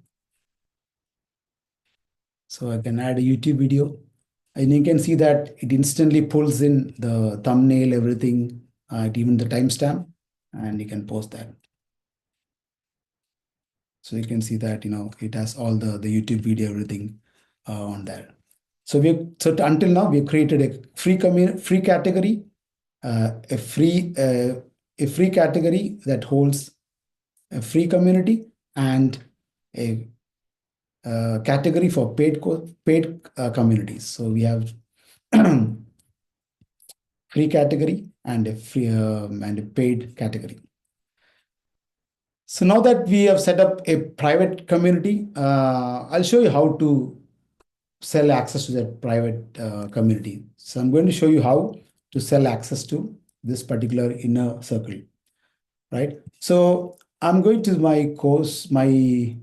So I can add a YouTube video. And you can see that it instantly pulls in the thumbnail, everything, even the timestamp, and you can post that. So you can see that, it has all the YouTube video, everything on there. So until now, we've created a free category, a free category that holds a free community, and a category for paid communities. So we have free category and a free and a paid category. So now that we have set up a private community, I'll show you how to sell access to that private community. So I'm going to show you how to sell access to this particular Inner Circle, right? So I'm going to my course, the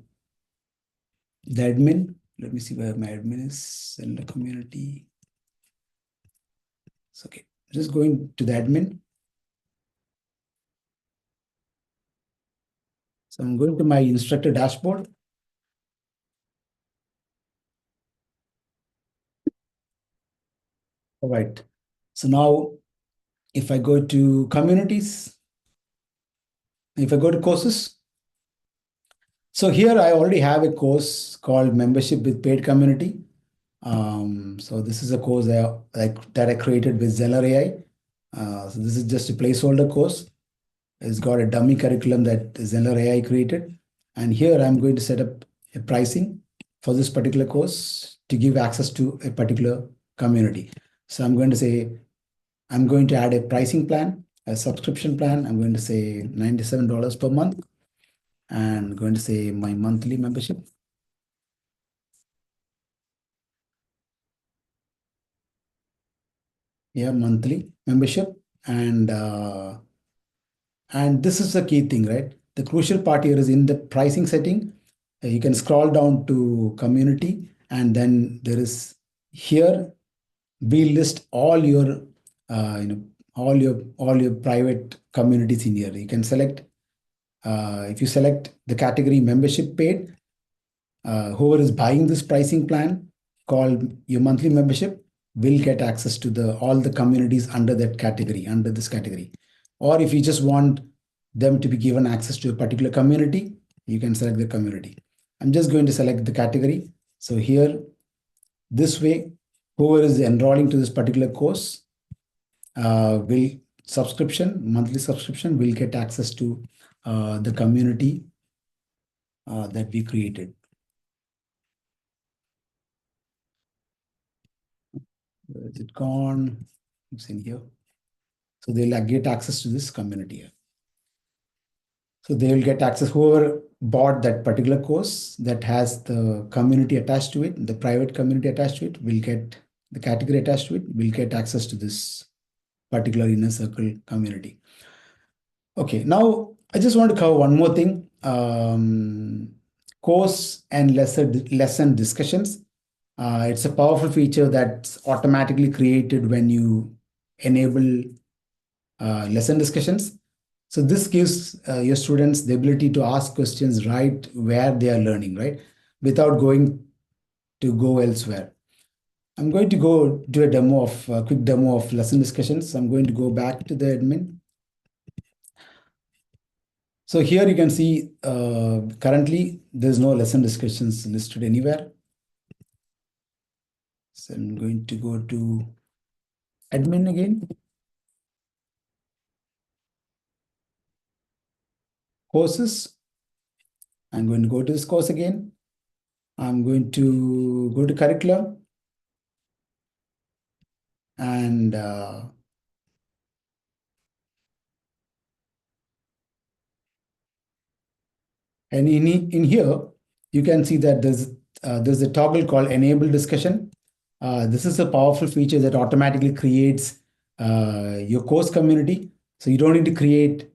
admin. Let me see where my admin is. Send the community. It's okay. Just going to the admin. So I'm going to my instructor dashboard. All right. So now if I go to communities, if I go to courses, so here I already have a course called Membership with Paid Community. So this is a course that I created with Zenler AI. So this is just a placeholder course. It's got a dummy curriculum that Zenler AI created. And here I'm going to set up a pricing for this particular course to give access to a particular community. So I'm going to say, I'm going to add a pricing plan, a subscription plan. I'm going to say $97 per month. And I'm going to say my monthly membership. Yeah, monthly membership. And this is the key thing, right? The crucial part here is in the pricing setting. You can scroll down to community, and then there is here we list all your all your private communities in here. You can select If you select the category membership paid, whoever is buying this pricing plan called your monthly membership will get access to all the communities under that category, under this category. Or if you just want them to be given access to a particular community, you can select the community. I'm just going to select the category. So here, this way, whoever is enrolling to this particular course monthly subscription will get access to the community that we created. Where is it gone? It's in here. So they'll get access to this community here. So they will get access, whoever bought that particular course that has the community attached to it, the private community attached to it, will get the category attached to it, will get access to this particular inner circle community. Okay, now I just want to cover one more thing. Course and lesson discussions. It's a powerful feature that's automatically created when you enable lesson discussions. So this gives your students the ability to ask questions right where they are learning, right? Without going elsewhere. I'm going to go do a quick demo of lesson discussions. I'm going to go back to the admin. So here you can see currently there's no lesson discussions listed anywhere. So I'm going to go to admin again. Courses. I'm going to go to this course again. I'm going to go to curriculum. And in here, you can see that there's a toggle called enable discussion. This is a powerful feature that automatically creates your course community. So you don't need to create,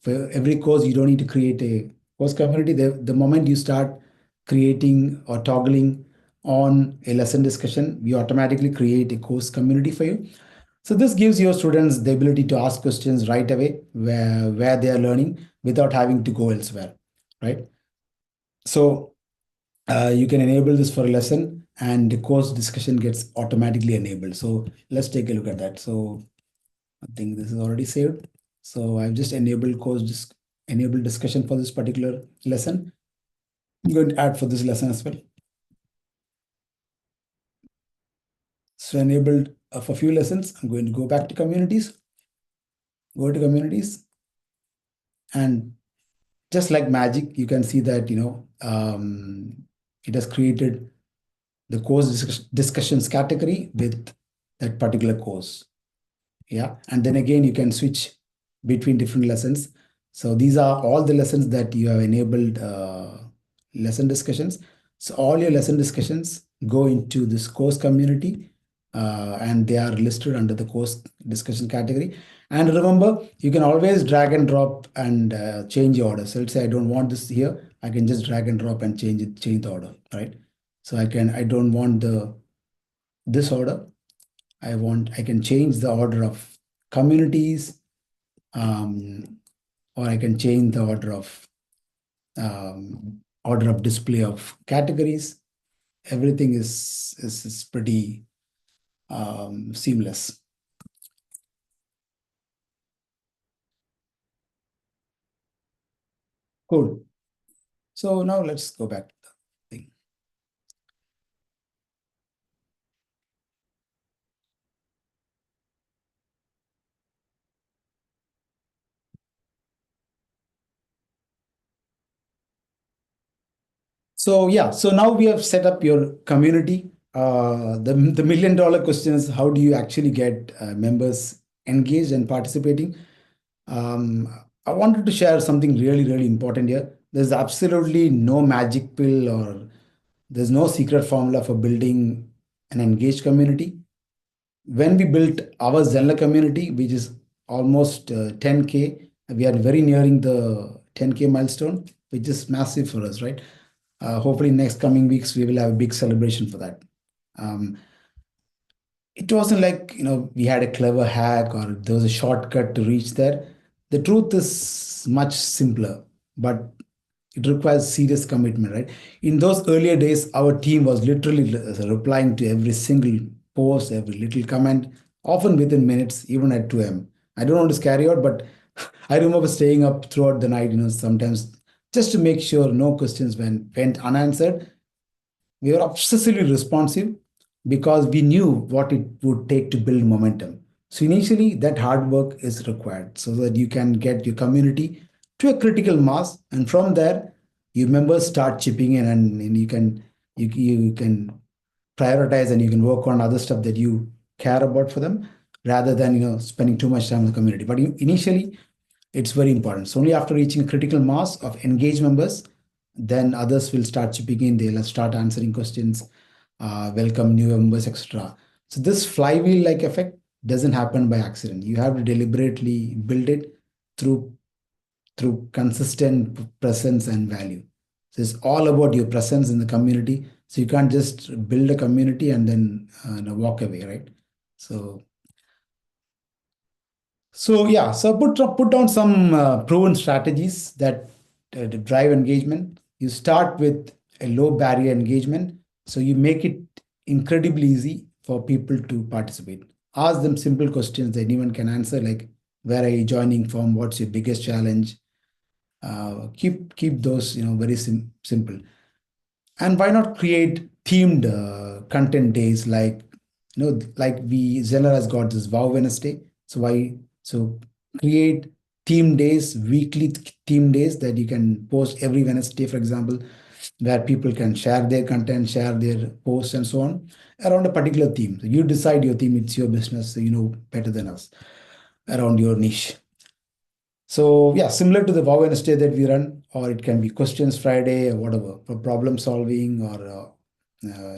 for every course, you don't need to create a course community. The moment you start creating or toggling on a lesson discussion, we automatically create a course community for you. So this gives your students the ability to ask questions right away where they are learning without having to go elsewhere, right? So you can enable this for a lesson and the course discussion gets automatically enabled. So let's take a look at that. So I think this is already saved. So I've just enabled enable discussion for this particular lesson. I'm going to add for this lesson as well. So enabled for a few lessons. I'm going to go back to communities, go to communities, and just like magic, you can see that, it has created the course discussions category with that particular course. Yeah. And then again, you can switch between different lessons. So these are all the lessons that you have enabled lesson discussions. So all your lesson discussions go into this course community and they are listed under the course discussion category. And remember, you can always drag and drop and change your order. So let's say I don't want this here. I can just drag and drop and change the order, right? So I don't want this order. I can change the order of communities, or I can change the order of display of categories. Everything is pretty seamless. Cool. So now let's go back to the thing. So yeah, so now we have set up your community. The $1 million question is, how do you actually get members engaged and participating? I wanted to share something really, really important here. There's absolutely no magic pill or there's no secret formula for building an engaged community. When we built our Zenler community, which is almost 10K, we are very nearing the 10K milestone, which is massive for us, right? Hopefully next coming weeks, we will have a big celebration for that. It wasn't like, we had a clever hack or there was a shortcut to reach there. The truth is much simpler, but it requires serious commitment, right? In those earlier days, our team was literally replying to every single post, every little comment, often within minutes, even at 2 a.m. I don't want to scare you out, but I remember staying up throughout the night, sometimes just to make sure no questions went unanswered. We were obsessively responsive because we knew what it would take to build momentum. So initially, that hard work is required so that you can get your community to a critical mass, and from there, your members start chipping in, and you can prioritize and you can work on other stuff that you care about for them rather than spending too much time in the community. But initially, it's very important. So only after reaching a critical mass of engaged members, then others will start chipping in. They'll start answering questions, welcome new members, etc. So this flywheel-like effect doesn't happen by accident. You have to deliberately build it through consistent presence and value. So it's all about your presence in the community. So you can't just build a community and then walk away, right? So yeah, so put down some proven strategies that drive engagement. You start with a low barrier engagement, so you make it incredibly easy for people to participate. Ask them simple questions that anyone can answer, like where are you joining from, what's your biggest challenge. Keep those very simple. And why not create themed content days, like like Zenler has got this Wow Wednesday. So create theme days, weekly theme days that you can post every Wednesday, for example, where people can share their content, share their posts and so on around a particular theme. So you decide your theme, it's your business, so you know better than us around your niche. So yeah, similar to the Wow Wednesday that we run, or it can be Questions Friday or whatever, for problem solving or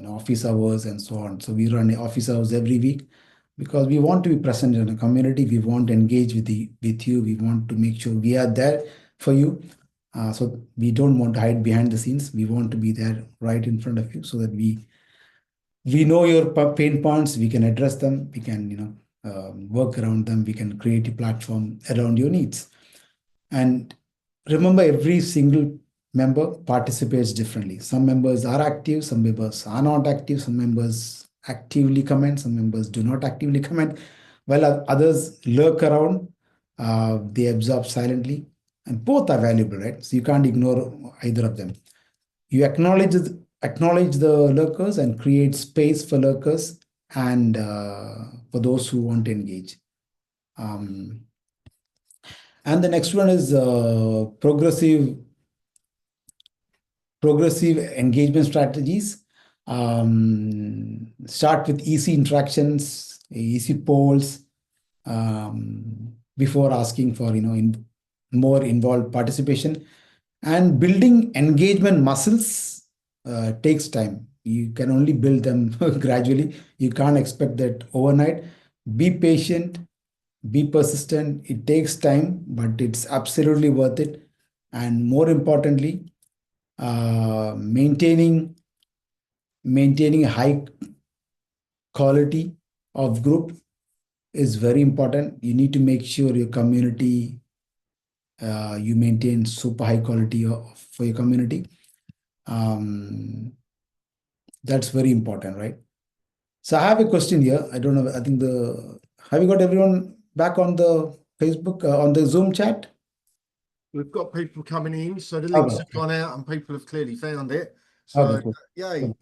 office hours and so on. So we run office hours every week because we want to be present in a community. We want to engage with you. We want to make sure we are there for you. So we don't want to hide behind the scenes. We want to be there right in front of you so that we know your pain points. We can address them. We can work around them. We can create a platform around your needs. And remember, every single member participates differently. Some members are active, some members are not active, some members actively comment, some members do not actively comment, while others lurk around, they absorb silently, and both are valuable, right? So you can't ignore either of them. You acknowledge the lurkers and create space for lurkers and for those who want to engage. And the next one is progressive engagement strategies. Start with easy interactions, easy polls, before asking for more involved participation. And building engagement muscles takes time. You can only build them gradually. You can't expect that overnight. Be patient, be persistent. It takes time, but it's absolutely worth it. And more importantly, maintaining a high quality of group is very important. You need to make sure your community, you maintain super high quality for your community. That's very important, right? So I have a question here. I don't know. I think have you got everyone back on the Facebook, on the Zoom chat? We've got people coming in, so the links have gone out and people have clearly found it. So, cool. Yay.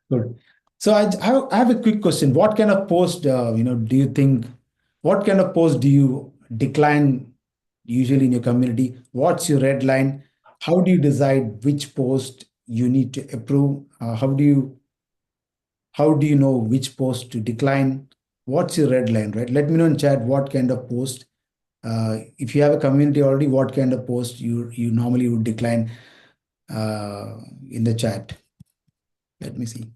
Good. So I have a quick question. What kind of post, do you think, what kind of post do you decline usually in your community? What's your red line? How do you decide which post you need to approve? How do you know which post to decline? What's your red line, right? Let me know in chat what kind of post. If you have a community already, what kind of post you normally would decline in the chat. Let me see.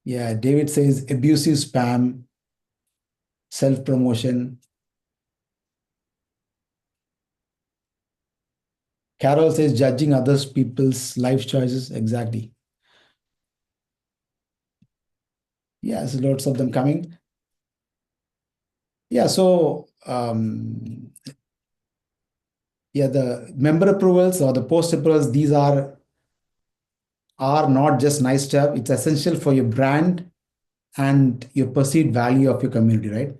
Yeah, David says abusive spam, self-promotion. Carol says judging others people's life choices. Exactly. Yeah, so lots of them coming. Yeah, so yeah, the member approvals or the post approvals, these are not just nice to have. It's essential for your brand and your perceived value of your community, right?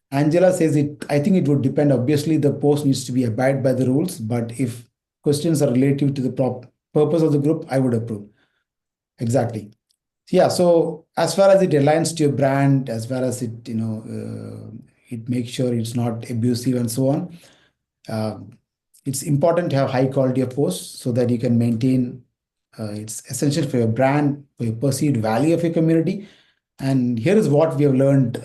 Angela says it. I think it would depend. Obviously, the post needs to be abide by the rules, but if questions are relative to the purpose of the group, I would approve. Exactly. Yeah. So as far as it aligns to your brand, as far as it, it makes sure it's not abusive and so on. It's important to have high quality of posts so that you can maintain. It's essential for your brand, for your perceived value of your community. And here is what we have learned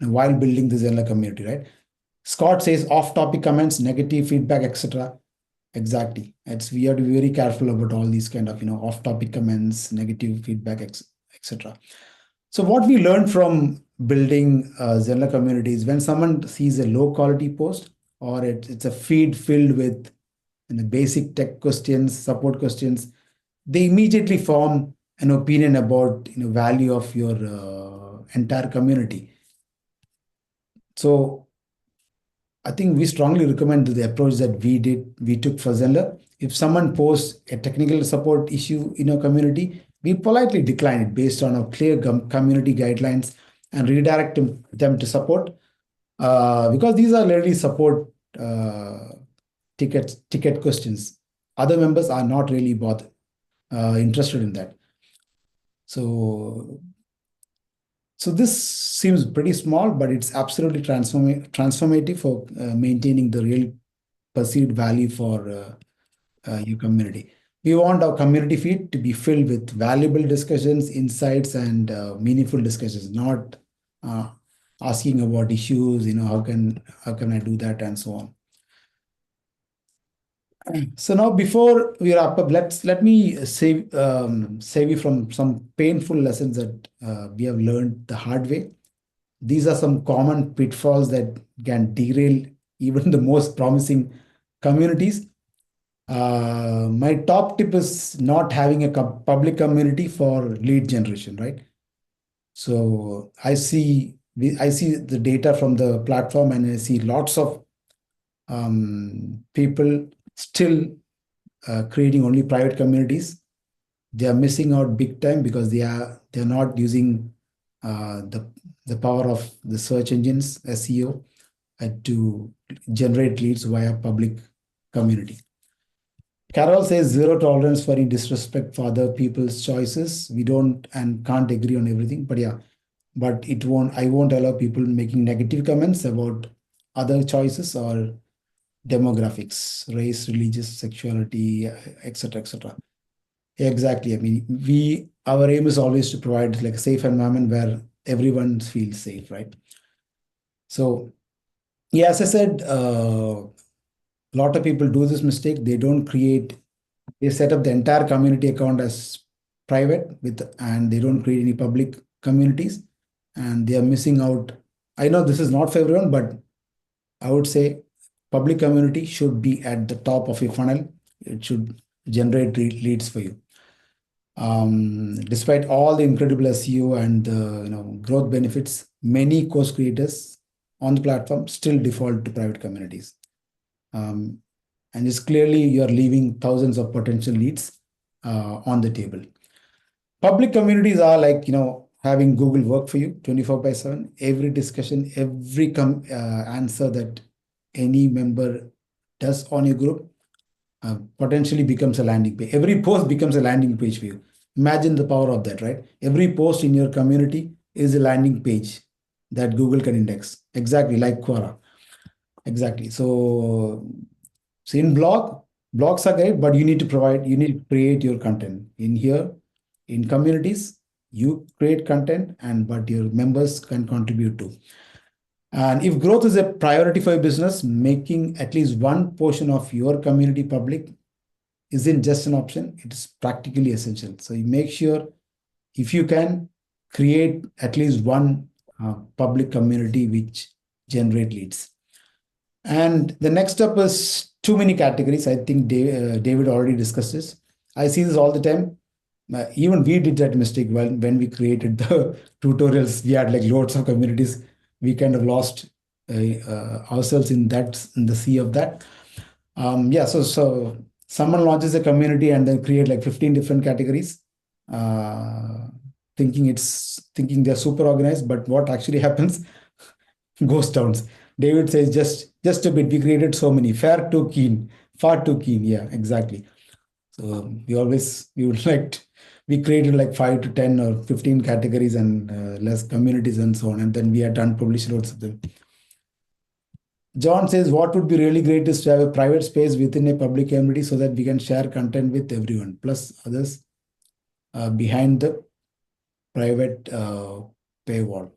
while building the Zenler community, right? Scott says off-topic comments, negative feedback, etc. Exactly. We have to be very careful about all these kind of off-topic comments, negative feedback, etc. So what we learned from building Zenler community is when someone sees a low-quality post or it's a feed filled with basic tech questions, support questions, they immediately form an opinion about value of your entire community. So I think we strongly recommend the approach that we took for Zenler. If someone posts a technical support issue in our community, we politely decline it based on our clear community guidelines and redirect them to support, because these are literally support ticket questions. Other members are not really interested in that. So this seems pretty small, but it's absolutely transformative for maintaining the real perceived value for your community. We want our community feed to be filled with valuable discussions, insights, and meaningful discussions, not asking about issues, how can I do that, and so on. So now, before we wrap up, let me save you from some painful lessons that we have learned the hard way. These are some common pitfalls that can derail even the most promising communities. My top tip is not having a public community for lead generation, right? So I see the data from the platform, and I see lots of people still creating only private communities. They are missing out big time because they're not using the power of the search engines, SEO, to generate leads via public community. Carol says zero tolerance for any disrespect for other people's choices. We don't and can't agree on everything, but yeah, but I won't allow people making negative comments about other choices or demographics, race, religious, sexuality, etc., etc. Exactly. I mean, our aim is always to provide like a safe environment where everyone feels safe, right? So, yeah, as I said, a lot of people do this mistake. They set up the entire community account as private and they don't create any public communities, and they are missing out. I know this is not for everyone, but I would say public community should be at the top of your funnel. It should generate leads for you. Despite all the incredible SEO and growth benefits, many course creators on the platform still default to private communities. And it's clearly you're leaving thousands of potential leads on the table. Public communities are like, having Google work for you 24/7. Every discussion, every answer that any member does on your group potentially becomes a landing page. Every post becomes a landing page for you. Imagine the power of that, right? Every post in your community is a landing page that Google can index. Exactly like Quora. Exactly. So in blogs are great, but you need to create your content. In here, in communities, you create content but your members can contribute too. And if growth is a priority for your business, making at least one portion of your community public isn't just an option, it is practically essential. So you make sure, if you can, create at least one public community which generate leads. And the next up is too many categories. I think David already discussed this. I see this all the time. Even we did that mistake when we created the tutorials. We had like loads of communities. We kind of lost ourselves in the sea of that. Yeah, so someone launches a community and then create like 15 different categories, uh, thinking they're super organized, but what actually happens? Ghost towns. David says just a bit. We created so many. Far too keen. Yeah, exactly. So we would we created like 5 to 10 or 15 categories and less communities and so on, and then we had done publish loads of them. John says what would be really great is to have a private space within a public community so that we can share content with everyone plus others behind the private paywall.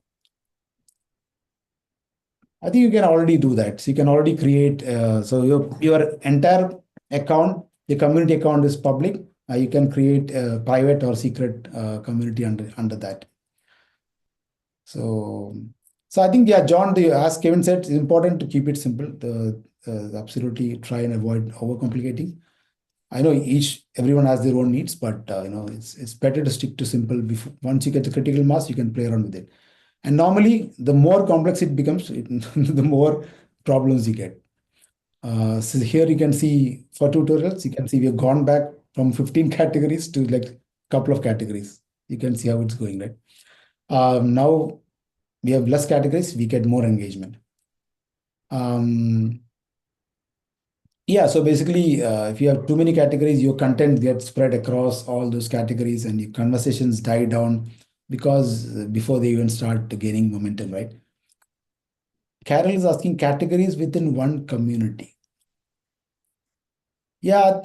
I think you can already do that. So you can already create. So your entire account, the community account is public. You can create a private or secret community under that. So I think, yeah, John, as Kevin said, it's important to keep it simple. Absolutely try and avoid overcomplicating. I know everyone has their own needs, but it's better to stick to simple. Once you get the critical mass, you can play around with it. And normally, the more complex it becomes, the more problems you get. So here you can see for tutorials, you can see we have gone back from 15 categories to like a couple of categories. You can see how it's going, right? Now we have less categories, we get more engagement. Yeah, so basically, if you have too many categories, your content gets spread across all those categories and your conversations die down because before they even start gaining momentum, right? Carol is asking categories within one community. Yeah,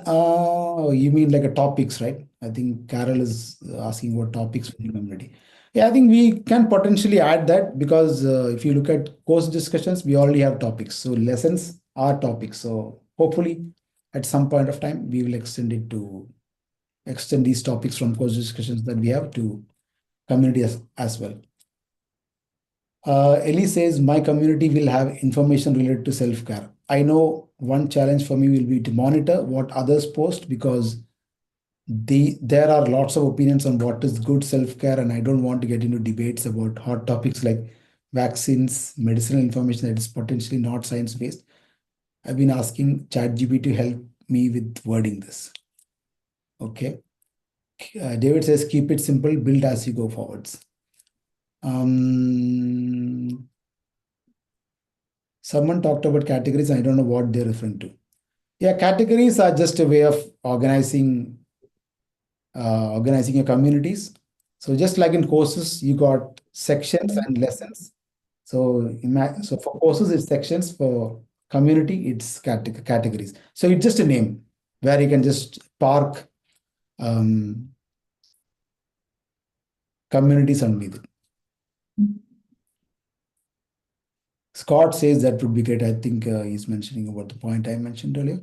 you mean like a topics, right? I think Carol is asking what topics within the community. Yeah, I think we can potentially add that because if you look at course discussions, we already have topics. So lessons are topics. So hopefully at some point of time, we will extend these topics from course discussions that we have to community as well. Ellie says, my community will have information related to self-care. I know one challenge for me will be to monitor what others post because there are lots of opinions on what is good self-care, and I don't want to get into debates about hot topics like vaccines, medicinal information that is potentially not science-based. I've been asking ChatGPT to help me with wording this. Okay. David says, keep it simple, build as you go forwards. Someone talked about categories. I don't know what they're referring to. Yeah, categories are just a way of organizing your communities. So just like in courses, you got sections and lessons. So for courses, it's sections. For community, it's categories. So it's just a name where you can just park communities underneath it. Scott says that would be great. I think he's mentioning about the point I mentioned earlier.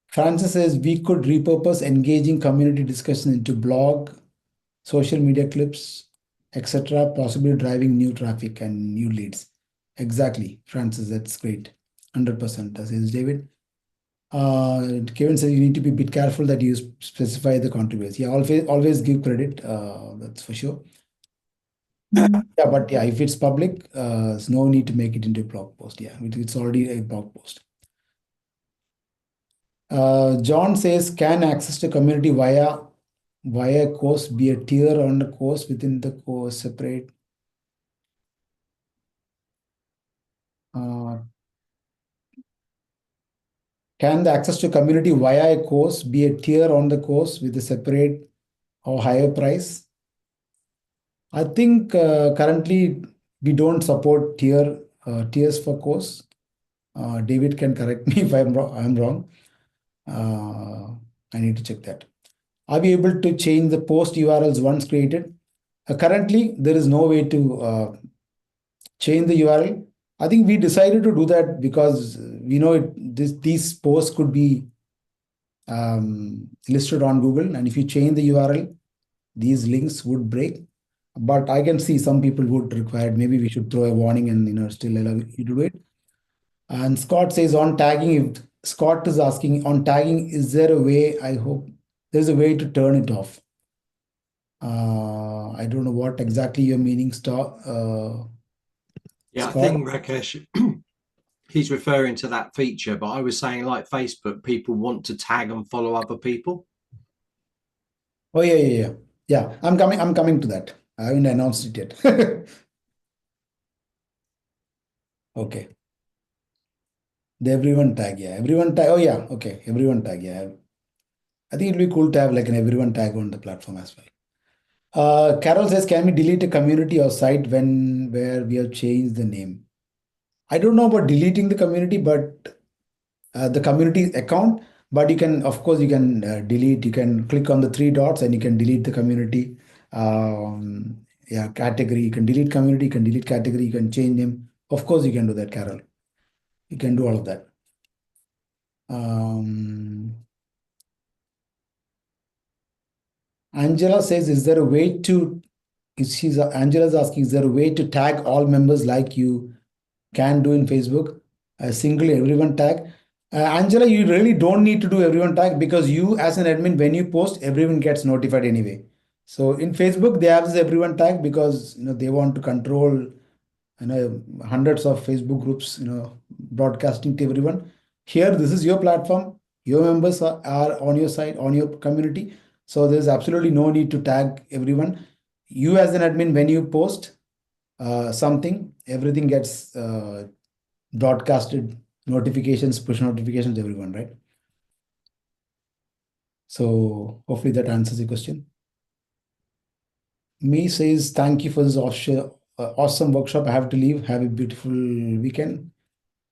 Francis says we could repurpose engaging community discussion into blog, social media clips, etc., possibly driving new traffic and new leads. Exactly, Francis, that's great. 100%, says David. Kevin says you need to be a bit careful that you specify the contributors. Yeah, always give credit, that's for sure. Yeah, but yeah, if it's public, there's no need to make it into a blog post. Yeah, it's already a blog post. John says, can access to community via course be a tier on the course within the course separate? Can the access to community via a course be a tier on the course with a separate or higher price? I think currently we don't support tiers for course. David can correct me if I'm wrong. I need to check that. Are we able to change the post URLs once created? Currently, there is no way to change the URL. I think we decided to do that because we know these posts could be listed on Google, and if you change the URL, these links would break. But I can see some people would require, maybe we should throw a warning and still allow you to do it. And Scott says on tagging, if Scott is asking on tagging, is there a way? I hope there's a way to turn it off. I don't know what exactly you're meaning, Yeah, I Scott. think Rakesh, he's referring to that feature, but I was saying like Facebook, people want to tag and follow other people. Oh yeah. I'm coming to that. I haven't announced it yet. Okay. The everyone tag, yeah. Everyone tag. Oh yeah, okay. Everyone tag, yeah. I think it'd be cool to have like an everyone tag on the platform as well. Carol says, can we delete a community or site where we have changed the name? I don't know about deleting the community, but the community account. But you can, of course, you can delete. You can click on the three dots and you can delete the community. Yeah, category. You can delete community. You can delete category. You can change name. Of course, you can do that, Carol. You can do all of that. Angela says, is there a way to? Angela's asking, is there a way to tag all members like you can do in Facebook? A single everyone tag. Angela, you really don't need to do everyone tag because you, as an admin, when you post, everyone gets notified anyway. So in Facebook, they have this everyone tag because they want to control hundreds of Facebook groups broadcasting to everyone. Here, this is your platform. Your members are on your side, on your community. So there's absolutely no need to tag everyone. You as an admin, when you post something, everything gets broadcasted, notifications, push notifications, everyone, right? So hopefully that answers your question. Me says, thank you for this awesome workshop. I have to leave. Have a beautiful weekend.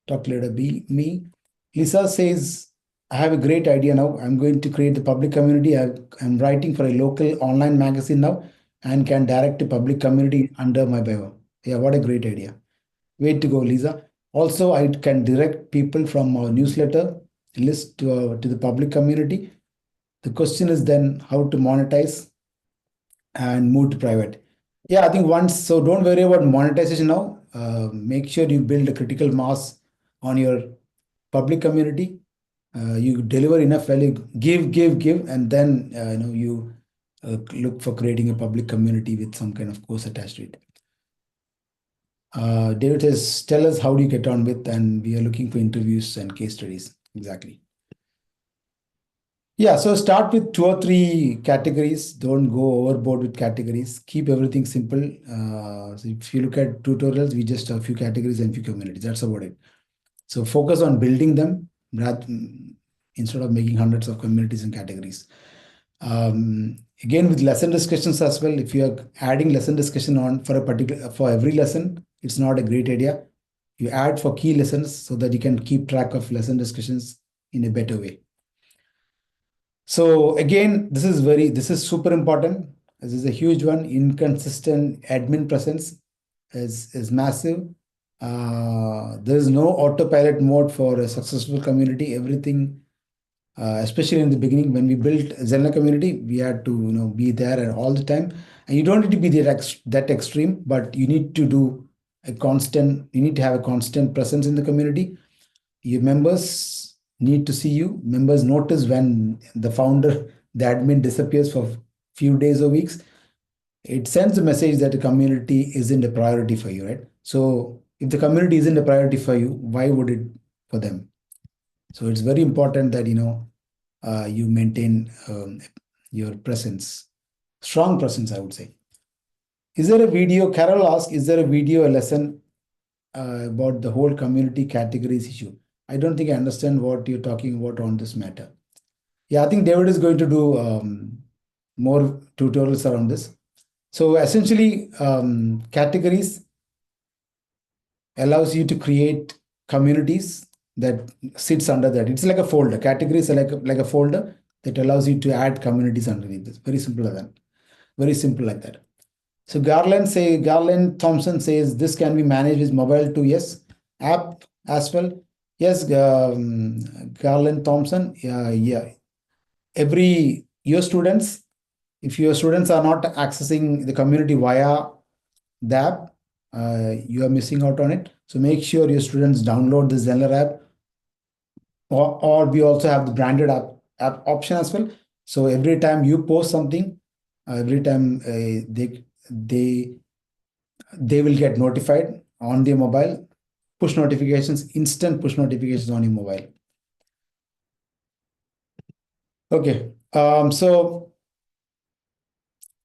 Talk later. Me. Lisa says, I have a great idea now. I'm going to create the public community. I'm writing for a local online magazine now and can direct a public community under my bio. Yeah, what a great idea. Way to go, Lisa. Also, I can direct people from our newsletter list to the public community. The question is then how to monetize and move to private. Yeah, I think so don't worry about monetization now. Make sure you build a critical mass on your public community. You deliver enough value, give, and then you look for creating a public community with some kind of course attached to it. David says, tell us how do you get on with, and we are looking for interviews and case studies. Exactly. Yeah, so start with 2 or 3 categories. Don't go overboard with categories. Keep everything simple. So if you look at tutorials, we just have a few categories and few communities. That's about it. So focus on building them instead of making hundreds of communities and categories. Again, with lesson discussions as well, if you are adding lesson discussion on for every lesson, it's not a great idea. You add for key lessons so that you can keep track of lesson discussions in a better way. So again, this is super important. This is a huge one. Inconsistent admin presence is massive. There is no autopilot mode for a successful community. Everything, especially in the beginning when we built Zenler community, we had to be there all the time. And you don't need to be that extreme, but you need to have a constant presence in the community. Your members need to see you. Members notice when the founder, the admin disappears for few days or weeks. It sends a message that the community isn't a priority for you, right? So if the community isn't a priority for you, why would it for them? So it's very important that you maintain your presence, strong presence, I would say. Is there a video? Carol asked, is there a video, a lesson about the whole community categories issue? I don't think I understand what you're talking about on this matter. Yeah, I think David is going to do more tutorials around this. So essentially, categories allows you to create communities that sits under that. It's like a folder. Categories are like a folder that allows you to add communities underneath this. Very simple like that. Very simple like that. So Garland Thompson says this can be managed with mobile too. Yes, app as well. Yes, Garland Thompson. Yeah. Your students, if your students are not accessing the community via the app, you are missing out on it. So make sure your students download the Zenler app, or we also have the branded app option as well. So every time you post something, Every time they will get notified on their mobile, push notifications, instant push notifications on your mobile. Okay. So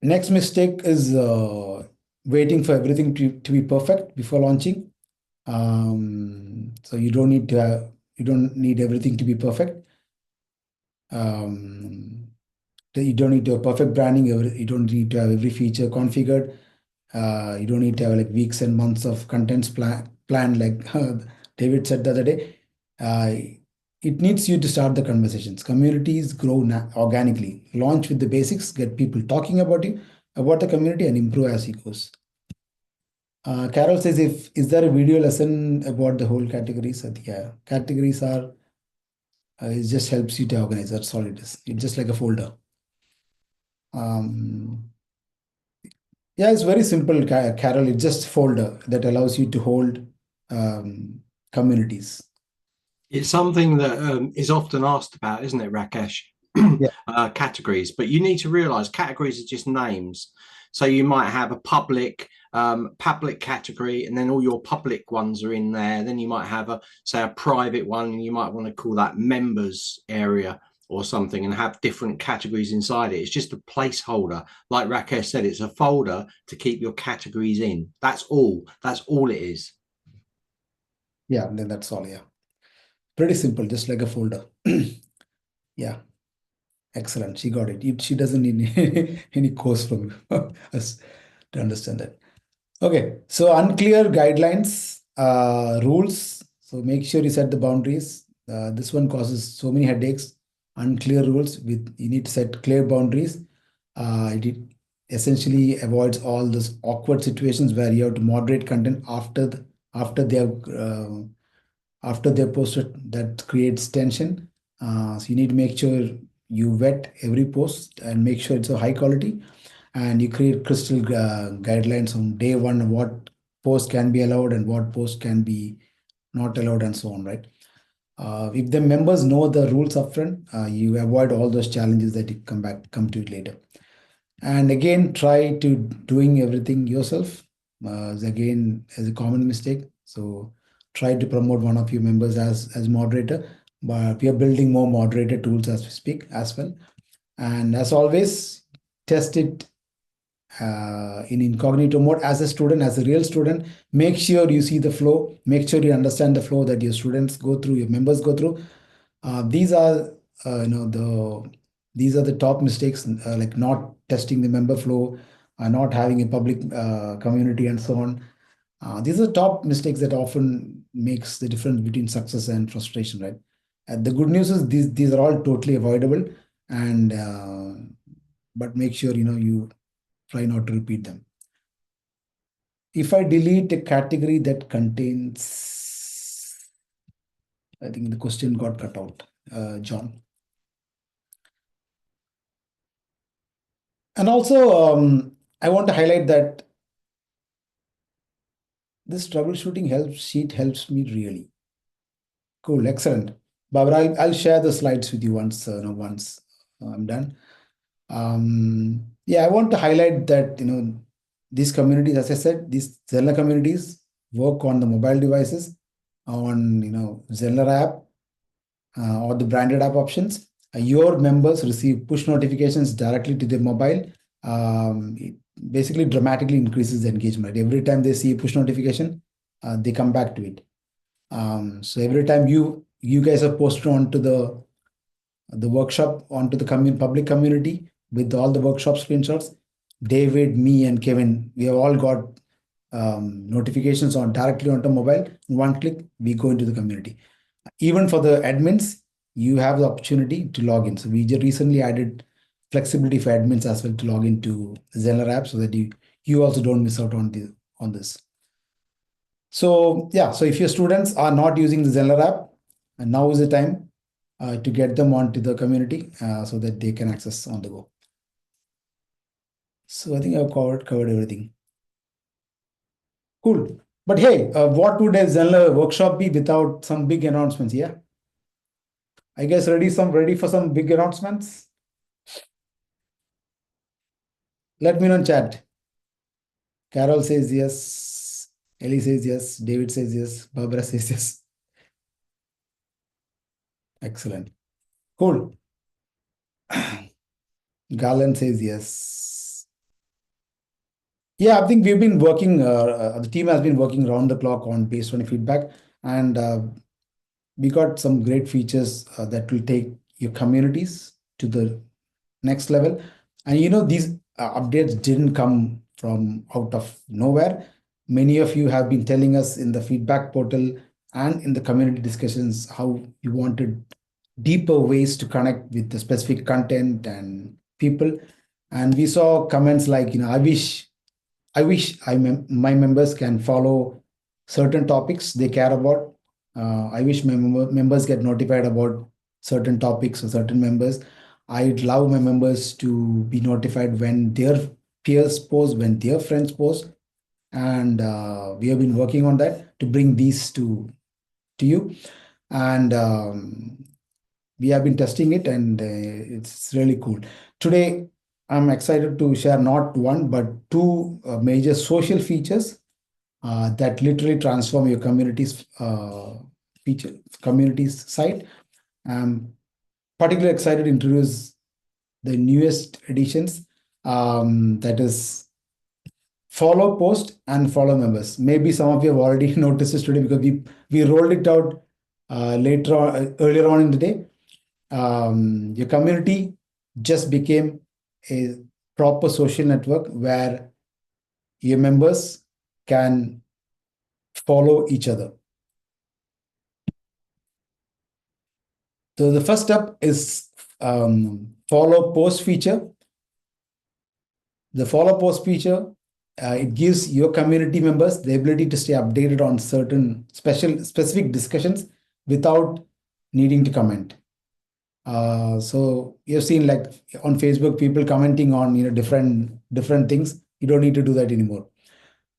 next mistake is waiting for everything to be perfect before launching. So you don't need everything to be perfect. You don't need to have perfect branding. You don't need to have every feature configured. You don't need to have like weeks and months of contents planned, like David said the other day. It needs you to start the conversations. Communities grow organically. Launch with the basics, get people talking about you, about the community, and improve as it goes. Carol says, is there a video lesson about the whole categories? Yeah, categories are, it just helps you to organize. That's all it is. It's just like a folder. Yeah, it's very simple, Carol. It's just folder that allows you to hold communities. It's something that is often asked about, isn't it, Rakesh? Yeah. Categories, but you need to realize categories are just names. So you might have a public category, and then all your public ones are in there. Then you might have a private one, and you might want to call that members area or something, and have different categories inside it. It's just a placeholder. Like Rakesh said, it's a folder to keep your categories in. That's all it is. Yeah, then that's all. Yeah, pretty simple, just like a folder. Yeah, excellent. She got it. She doesn't need any course from us to understand that. Okay, so unclear guidelines, rules. So make sure you set the boundaries. This one causes so many headaches. Unclear rules, you need to set clear boundaries. It essentially avoids all those awkward situations where you have to moderate content after they have after they're posted. That creates tension. So you need to make sure you vet every post and make sure it's of high quality, and you create crystal guidelines on day one, what post can be allowed and what post can be not allowed, and so on, right? If the members know the rules upfront, you avoid all those challenges that you come to it later. And again, try to doing everything yourself. Again, is a common mistake. So try to promote one of your members as moderator. But we are building more moderator tools as we speak as well. And as always, test it in incognito mode as a student, as a real student. Make sure you see the flow. Make sure you understand the flow that your students go through, your members go through. These are these are the top mistakes, like not testing the member flow, not having a public community, and so on. These are top mistakes that often makes the difference between success and frustration, right? The good news is these are all totally avoidable, and but make sure you try not to repeat them. If I delete a category that contains, I think the question got cut out, John. And also, I want to highlight that this troubleshooting sheet helps me really. Cool, excellent. Barbara, I'll share the slides with you once I'm done. Yeah, I want to highlight that these communities, as I said, these Zenler communities work on the mobile devices, on Zenler app or the branded app options. Your members receive push notifications directly to their mobile. It basically dramatically increases the engagement. Every time they see a push notification, they come back to it. So every time you guys are posted onto the workshop, onto the public community with all the workshop screenshots, David, me, and Kevin, we have all got notifications directly onto mobile. In one click, we go into the community. Even for the admins, you have the opportunity to log in. So we just recently added flexibility for admins as well to log into Zenler app, so that you also don't miss out on this. So yeah, so if your students are not using the Zenler app, and now is the time to get them onto the community so that they can access on the go. So I think I've covered everything. Cool. But hey, what would a Zenler workshop be without some big announcements? Yeah, I guess ready for some big announcements. Let me know in chat. Carol says yes. Ellie says yes. David says yes. Barbara says yes. Excellent. Cool. Garland says yes. Yeah, I think we've been working, the team has been working around the clock on based on feedback, and we got some great features that will take your communities to the next level. And these updates didn't come from out of nowhere. Many of you have been telling us in the feedback portal and in the community discussions how you wanted deeper ways to connect with the specific content and people. And we saw comments like, my members can follow certain topics they care about. I wish my members get notified about certain topics or certain members. I'd love my members to be notified when their peers post, when their friends post. And we have been working on that to bring these to you. And we have been testing it, and it's really cool. Today, I'm excited to share not one, but two major social features that literally transform your community's community's site. I'm particularly excited to introduce the newest additions, that is follow post and follow members. Maybe some of you have already noticed this today because we rolled it out earlier on in the day. Your community just became a proper social network where your members can follow each other. So the first step is follow post feature. The follow post feature, it gives your community members the ability to stay updated on certain specific discussions without needing to comment. So you've seen, like, on Facebook, people commenting on different things. You don't need to do that anymore.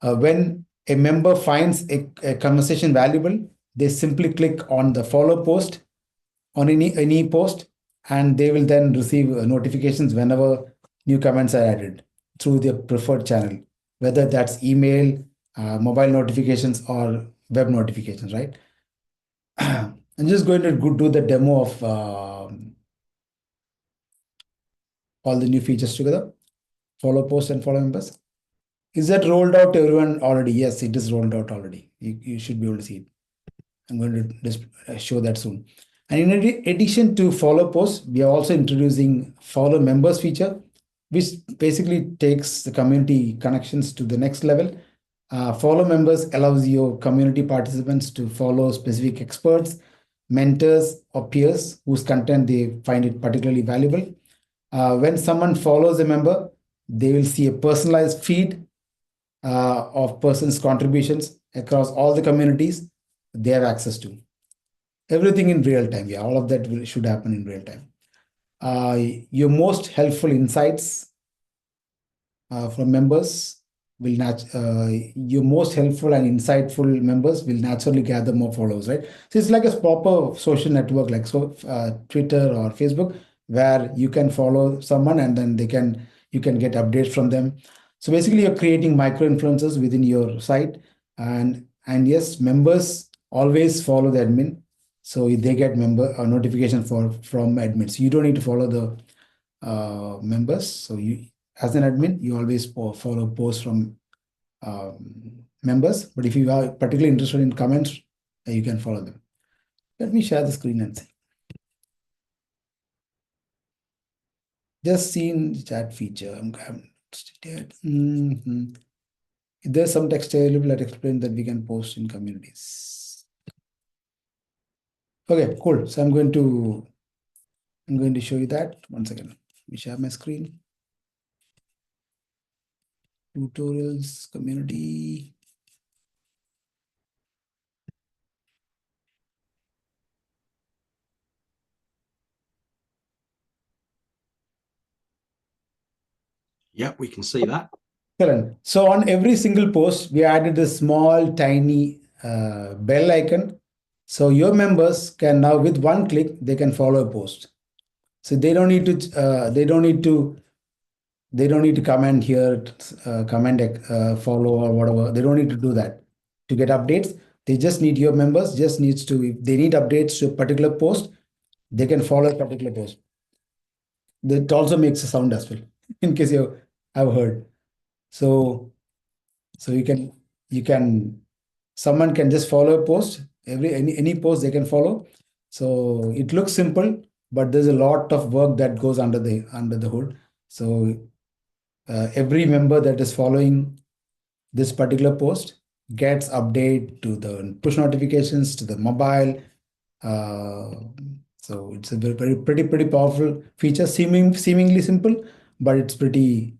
When a member finds a conversation valuable, they simply click on the follow post on any post, and they will then receive notifications whenever new comments are added through their preferred channel, whether that's email, mobile notifications, or web notifications, right? I'm just going to do the demo of all the new features together. Follow post and follow members. Is that rolled out to everyone already? Yes, it is rolled out already. You should be able to see it. I'm going to just show that soon. And in addition to follow posts, we are also introducing follow members feature, which basically takes the community connections to the next level. Follow members allows your community participants to follow specific experts, mentors, or peers whose content they find it particularly valuable. When someone follows a member, they will see a personalized feed of person's contributions across all the communities they have access to. Everything in real time. Yeah, all of that should happen in real time. Your most helpful insights from members will your most helpful and insightful members will naturally gather more followers, right? So it's like a proper social network, like Twitter or Facebook, where you can follow someone and then you can get updates from them. So basically, you're creating micro influencers within your site, and yes, members always follow the admin, so they get notification from admins. So you don't need to follow the members. So you, as an admin, you always follow posts from members. But if you are particularly interested in comments, you can follow them. Let me share the screen and see. Just seen chat feature. There's some text available that explains that we can post in communities. Okay, cool. So I'm going to show you that once again. Let me share my screen. Tutorials, community. Yep, we can see that. Excellent. So on every single post, we added a small, tiny bell icon. So your members can now, with one click, they can follow a post. So they don't need to They don't need to comment here, follow or whatever. They don't need to do that to get updates. They just need your members. Just needs to, if they need updates to a particular post, they can follow a particular post. That also makes a sound as well, in case you have heard. So you can someone can just follow a post, any post they can follow. So it looks simple, but there's a lot of work that goes under the hood. So every member that is following this particular post gets update to the push notifications to the mobile. So it's a pretty powerful feature, seemingly simple, but it's pretty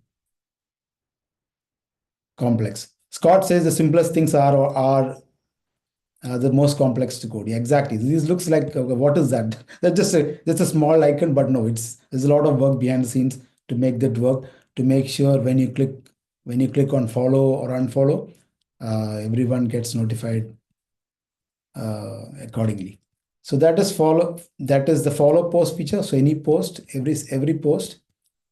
complex. Scott says the simplest things are the most complex to code. Yeah, exactly. This looks like what is that? That's a small icon, but no, there's a lot of work behind the scenes to make that work. To make sure when you click on follow or unfollow, everyone gets notified accordingly. So that is the follow post feature. So any post, every post,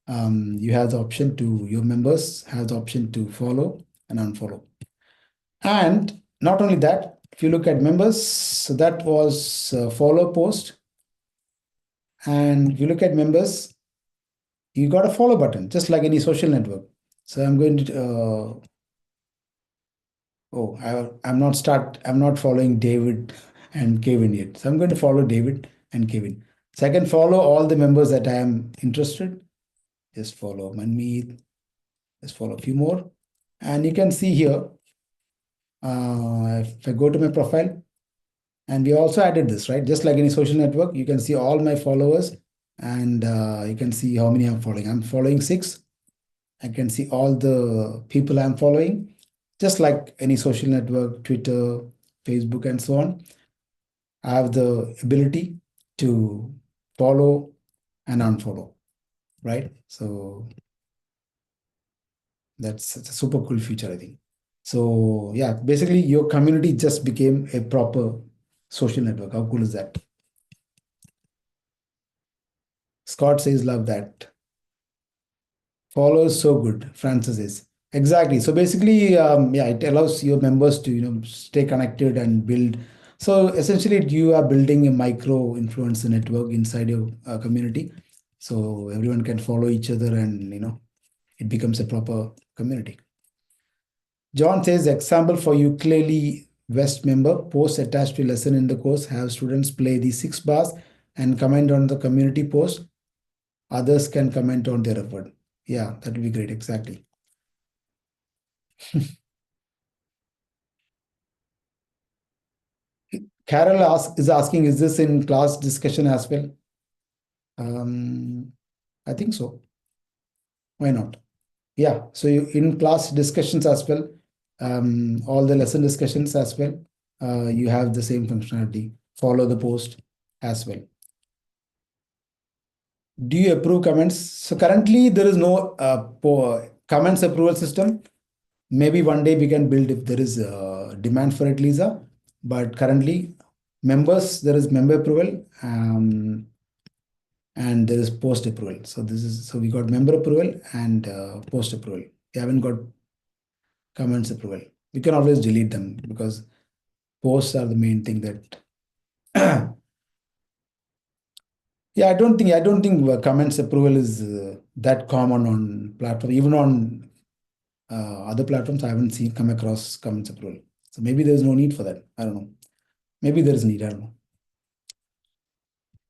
you have the option to, your members have the option to follow and unfollow. And not only that, if you look at members, so that was follow post. And if you look at members, you got a follow button, just like any social network. So I'm going to, I'm not following David and Kevin yet. So I'm going to follow David and Kevin. So I can follow all the members that I am interested. Just follow Manmeet. Just follow a few more. And you can see here, if I go to my profile, and we also added this, right? Just like any social network, you can see all my followers, and you can see how many I'm following. I'm following 6. I can see all the people I'm following, just like any social network, Twitter, Facebook, and so on. I have the ability to follow and unfollow, right? So that's a super cool feature, I think. So yeah, basically your community just became a proper social network. How cool is that? Scott says, love that. Follow is so good, Francis is. Exactly. So basically, yeah, it allows your members to, stay connected and build. So essentially, you are building a micro influencer network inside your community. So everyone can follow each other and, it becomes a proper community. John says, example for ukulele West member, post attached to lesson in the course, have students play the 6 bars and comment on the community post. Others can comment on their effort. Yeah, that would be great. Exactly. Carol is asking, is this in class discussion as well? I think so. Why not? Yeah, so in class discussions as well, all the lesson discussions as well, you have the same functionality. Follow the post as well. Do you approve comments? So currently there is no comments approval system. Maybe one day we can build if there is a demand for it, Lisa. But currently, there is member approval, and there is post approval. So we got member approval and post approval. We haven't got comments approval. We can always delete them because posts are the main thing that. Yeah, I don't think comments approval is that common on platform. Even on other platforms, I haven't come across comments approval. So maybe there's no need for that. I don't know. Maybe there is need. I don't know.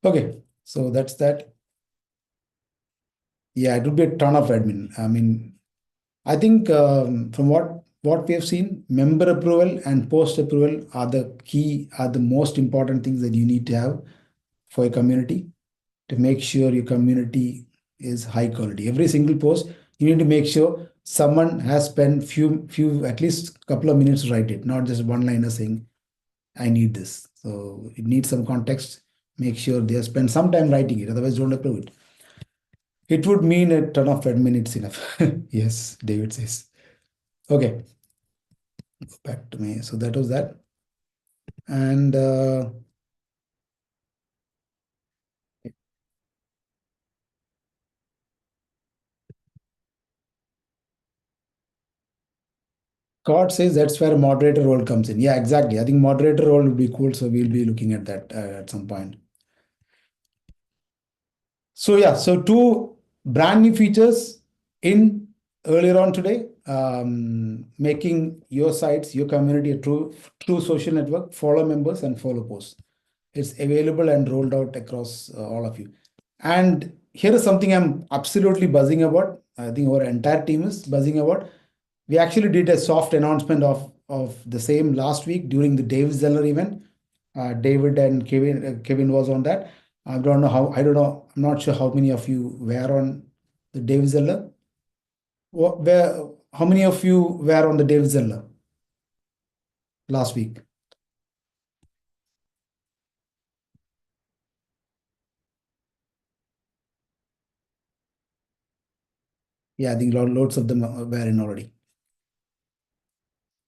Okay, so that's that. Yeah, it would be a ton of admin. I mean, I think from what we have seen, member approval and post approval are the most important things that you need to have for a community to make sure your community is high quality. Every single post, you need to make sure someone has spent few at least a couple of minutes to write it, not just one liner saying, I need this. So it needs some context. Make sure they have spent some time writing it, otherwise don't approve it. It would mean a ton of admin, it's enough. Yes, David says. Okay, go back to me. So that was that. And Scott says that's where a moderator role comes in. Yeah, exactly. I think moderator role would be cool. So we'll be looking at that at some point. So yeah, so two brand new features in earlier on today, making your sites, your community a true social network, follow members and follow posts. It's available and rolled out across all of you. And here is something I'm absolutely buzzing about. I think our entire team is buzzing about. We actually did a soft announcement of the same last week during the Dave Zeller event. David and Kevin was on that. I don't know. I'm not sure how many of you were on the Dave Zeller. How many of you were on the Dave Zeller last week? Yeah, I think loads of them were in already.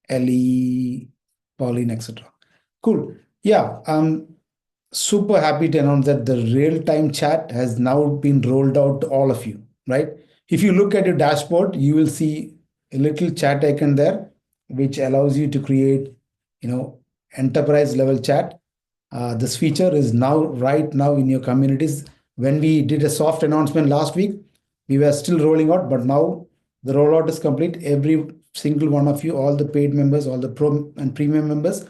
Ellie, Pauline, etc. Cool. Yeah, I'm super happy to announce that the real-time chat has now been rolled out to all of you, right? If you look at your dashboard, you will see a little chat icon there, which allows you to create, enterprise level chat. This feature is right now in your communities. When we did a soft announcement last week, we were still rolling out, but now the rollout is complete. Every single one of you, all the paid members, all the pro and premium members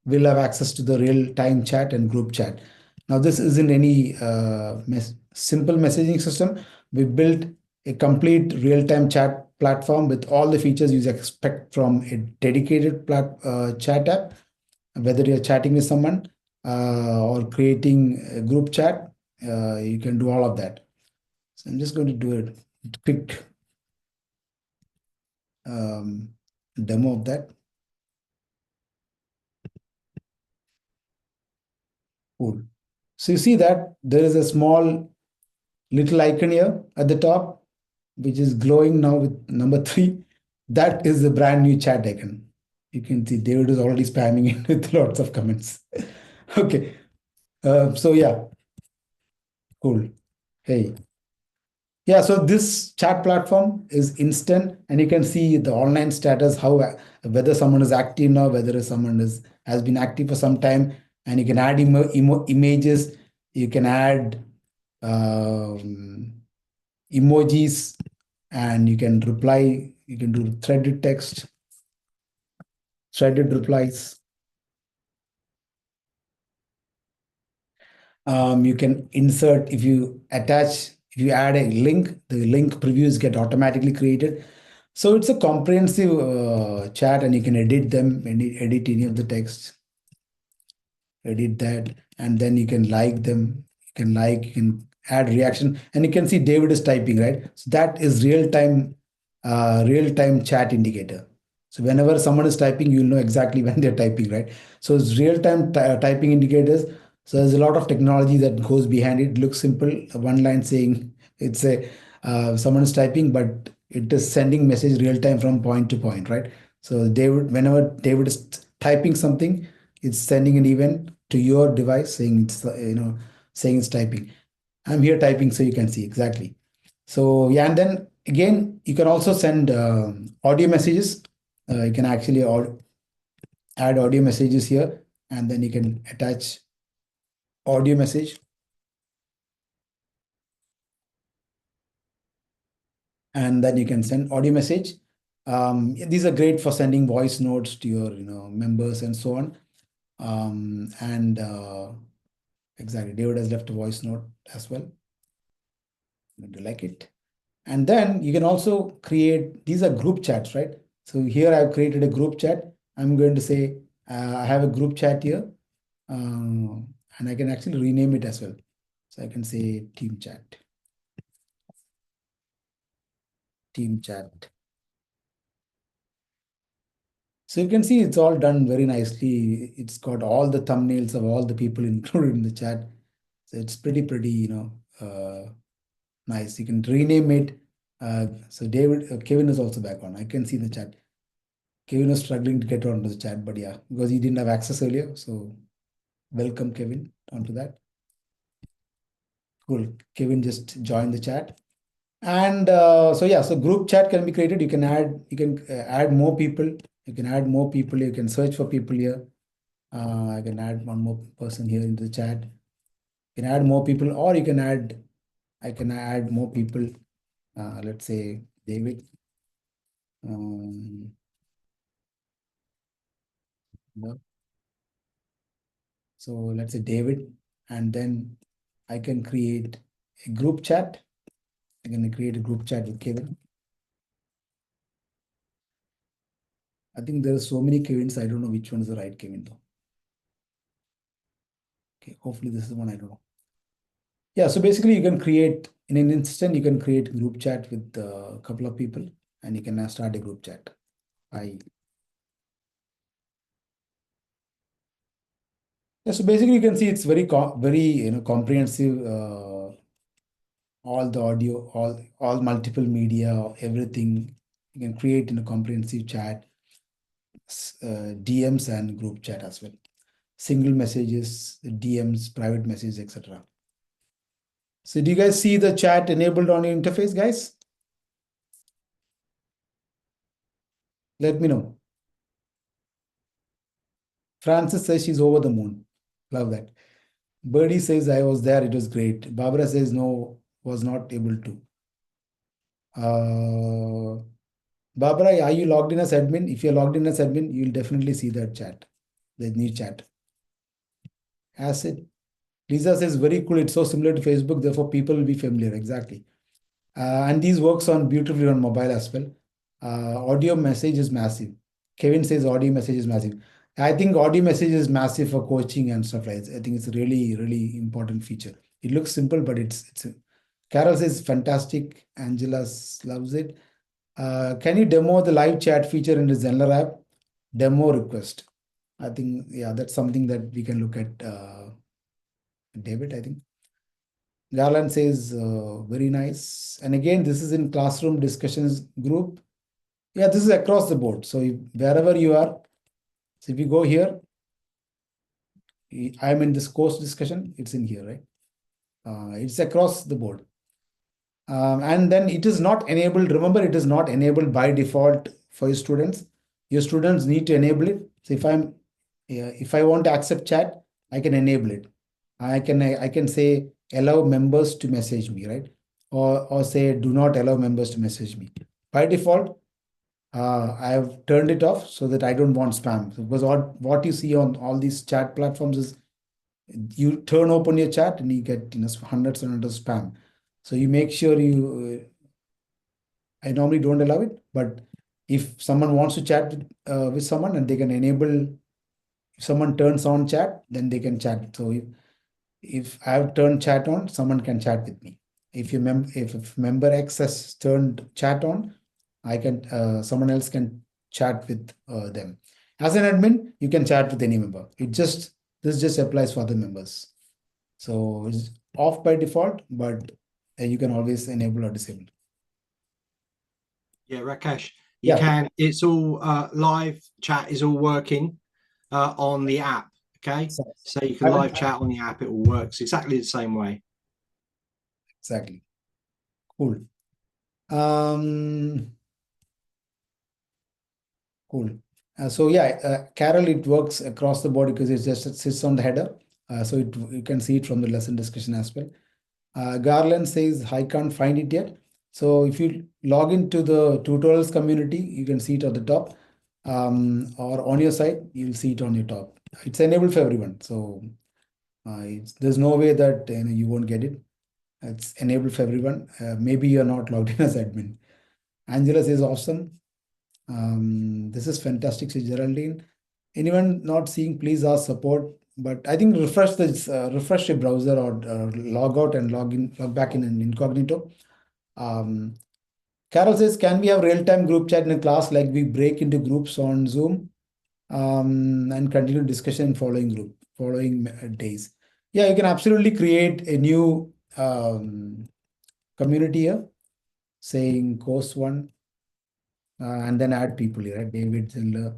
will have access to the real-time chat and group chat. Now, this isn't any simple messaging system. We built a complete real-time chat platform with all the features you expect from a dedicated chat app. Whether you're chatting with someone or creating a group chat, you can do all of that. So I'm just going to do a quick demo of that. Cool. So you see that there is a small little icon here at the top, which is glowing now with number 3. That is the brand new chat icon. You can see David is already spamming it with lots of comments. Okay. So yeah, cool. Hey. Yeah, so this chat platform is instant and you can see the online status, whether someone is active now, whether someone has been active for some time, and you can add images, you can add emojis, and you can reply, you can do threaded text, threaded replies. You can insert, if you add a link, the link previews get automatically created. So it's a comprehensive chat and you can edit them, edit any of the text, edit that, and then you can like them, you can add reaction, and you can see David is typing, right? So that is real-time chat indicator. So whenever someone is typing, you'll know exactly when they're typing, right? So it's real-time typing indicators. So there's a lot of technology that goes behind it. It looks simple, one line saying someone is typing, but it is sending message real time from point to point, right? So whenever David is typing something, it's sending an event to your device saying it's typing. I'm here typing, so you can see exactly. So yeah, and then again, you can also send audio messages. You can actually add audio messages here, and then you can attach audio message. And then you can send audio message. These are great for sending voice notes to your members and so on. Exactly, David has left a voice note as well. Do you like it? And then you can also create, these are group chats, right? So here I've created a group chat. I'm going to say I have a group chat here, and I can actually rename it as well. So I can say team chat. Team chat. So you can see it's all done very nicely. It's got all the thumbnails of all the people included in the chat. So it's pretty, nice. You can rename it. So Kevin is also back on. I can see the chat. Kevin was struggling to get onto the chat, but yeah, because he didn't have access earlier. So welcome, Kevin, onto that. Cool. Kevin just joined the chat. And so yeah, so group chat can be created. You can add more people. You can add more people. You can search for people here. I can add one more person here into the chat. You can add more people, or you can add, I can add more people. Let's say David. No. So let's say David, and then I can create a group chat. I'm going to create a group chat with Kevin. I think there are so many Kevins. I don't know which one is the right Kevin though. Okay, hopefully this is the one. I don't know. Yeah, so basically you can create in an instant. You can create a group chat with a couple of people, and you can now start a group chat. Yeah, so basically you can see it's very comprehensive. All the audio, all multiple media, everything you can create in a comprehensive chat, DMs and group chat as well. Single messages, DMs, private messages, etc. So do you guys see the chat enabled on your interface, guys? Let me know. Francis says she's over the moon. Love that. Birdie says I was there, it was great. Barbara says no, was not able to. Barbara, are you logged in as admin? If you're logged in as admin, you'll definitely see that chat, the new chat. Acid. Lisa says very cool. It's so similar to Facebook, therefore people will be familiar. Exactly. And these works on beautifully on mobile as well. Audio message is massive. Kevin says audio message is massive. I think audio message is massive for coaching and stuff like that. I think it's a really, really important feature. It looks simple, but it's Carol says fantastic. Angela loves it. Can you demo the live chat feature in the Zenler app? Demo request. I think, yeah, that's something that we can look at. David, I think. Garland says, very nice. And again, this is in classroom discussions group. Yeah, this is across the board. So wherever you are, so if you go here, I'm in this course discussion, it's in here, right? It's across the board. And then it is not enabled. Remember, it is not enabled by default for your students. Your students need to enable it. So if I want to accept chat, I can enable it. I can say allow members to message me, right? Or say do not allow members to message me. By default, I have turned it off so that I don't want spam. Because what you see on all these chat platforms is you turn open your chat and you get hundreds and hundreds of spam. So you make sure I normally don't allow it, but if someone wants to chat with someone and they can enable, if someone turns on chat, then they can chat. So if I have turned chat on, someone can chat with me. If member X has turned chat on, I can someone else can chat with them. As an admin, you can chat with any member. This just applies for other members. So it's off by default, but you can always enable or disable. Yeah, Rakesh, you Yeah. can. It's all live chat is all working on the app. Okay, so you can live chat on the app. It all works exactly the same way. Exactly. Cool. Cool. So yeah, Carol, it works across the board because it just sits on the header. So you can see it from the lesson discussion as well. Garland says, I can't find it yet. So if you log into the tutorials community, you can see it at the top. Or on your site, you'll see it on your top. It's enabled for everyone. So there's no way that you won't get it. It's enabled for everyone. Maybe you're not logged in as admin. Angela says, awesome. This is fantastic, says Geraldine. Anyone not seeing, please ask support. But I think refresh your browser or log out and log back in incognito. Carol says, can we have real-time group chat in a class like we break into groups on Zoom and continue discussion in following days? Yeah, you can absolutely create a new community here, saying course one, and then add people here, right? David Zenler,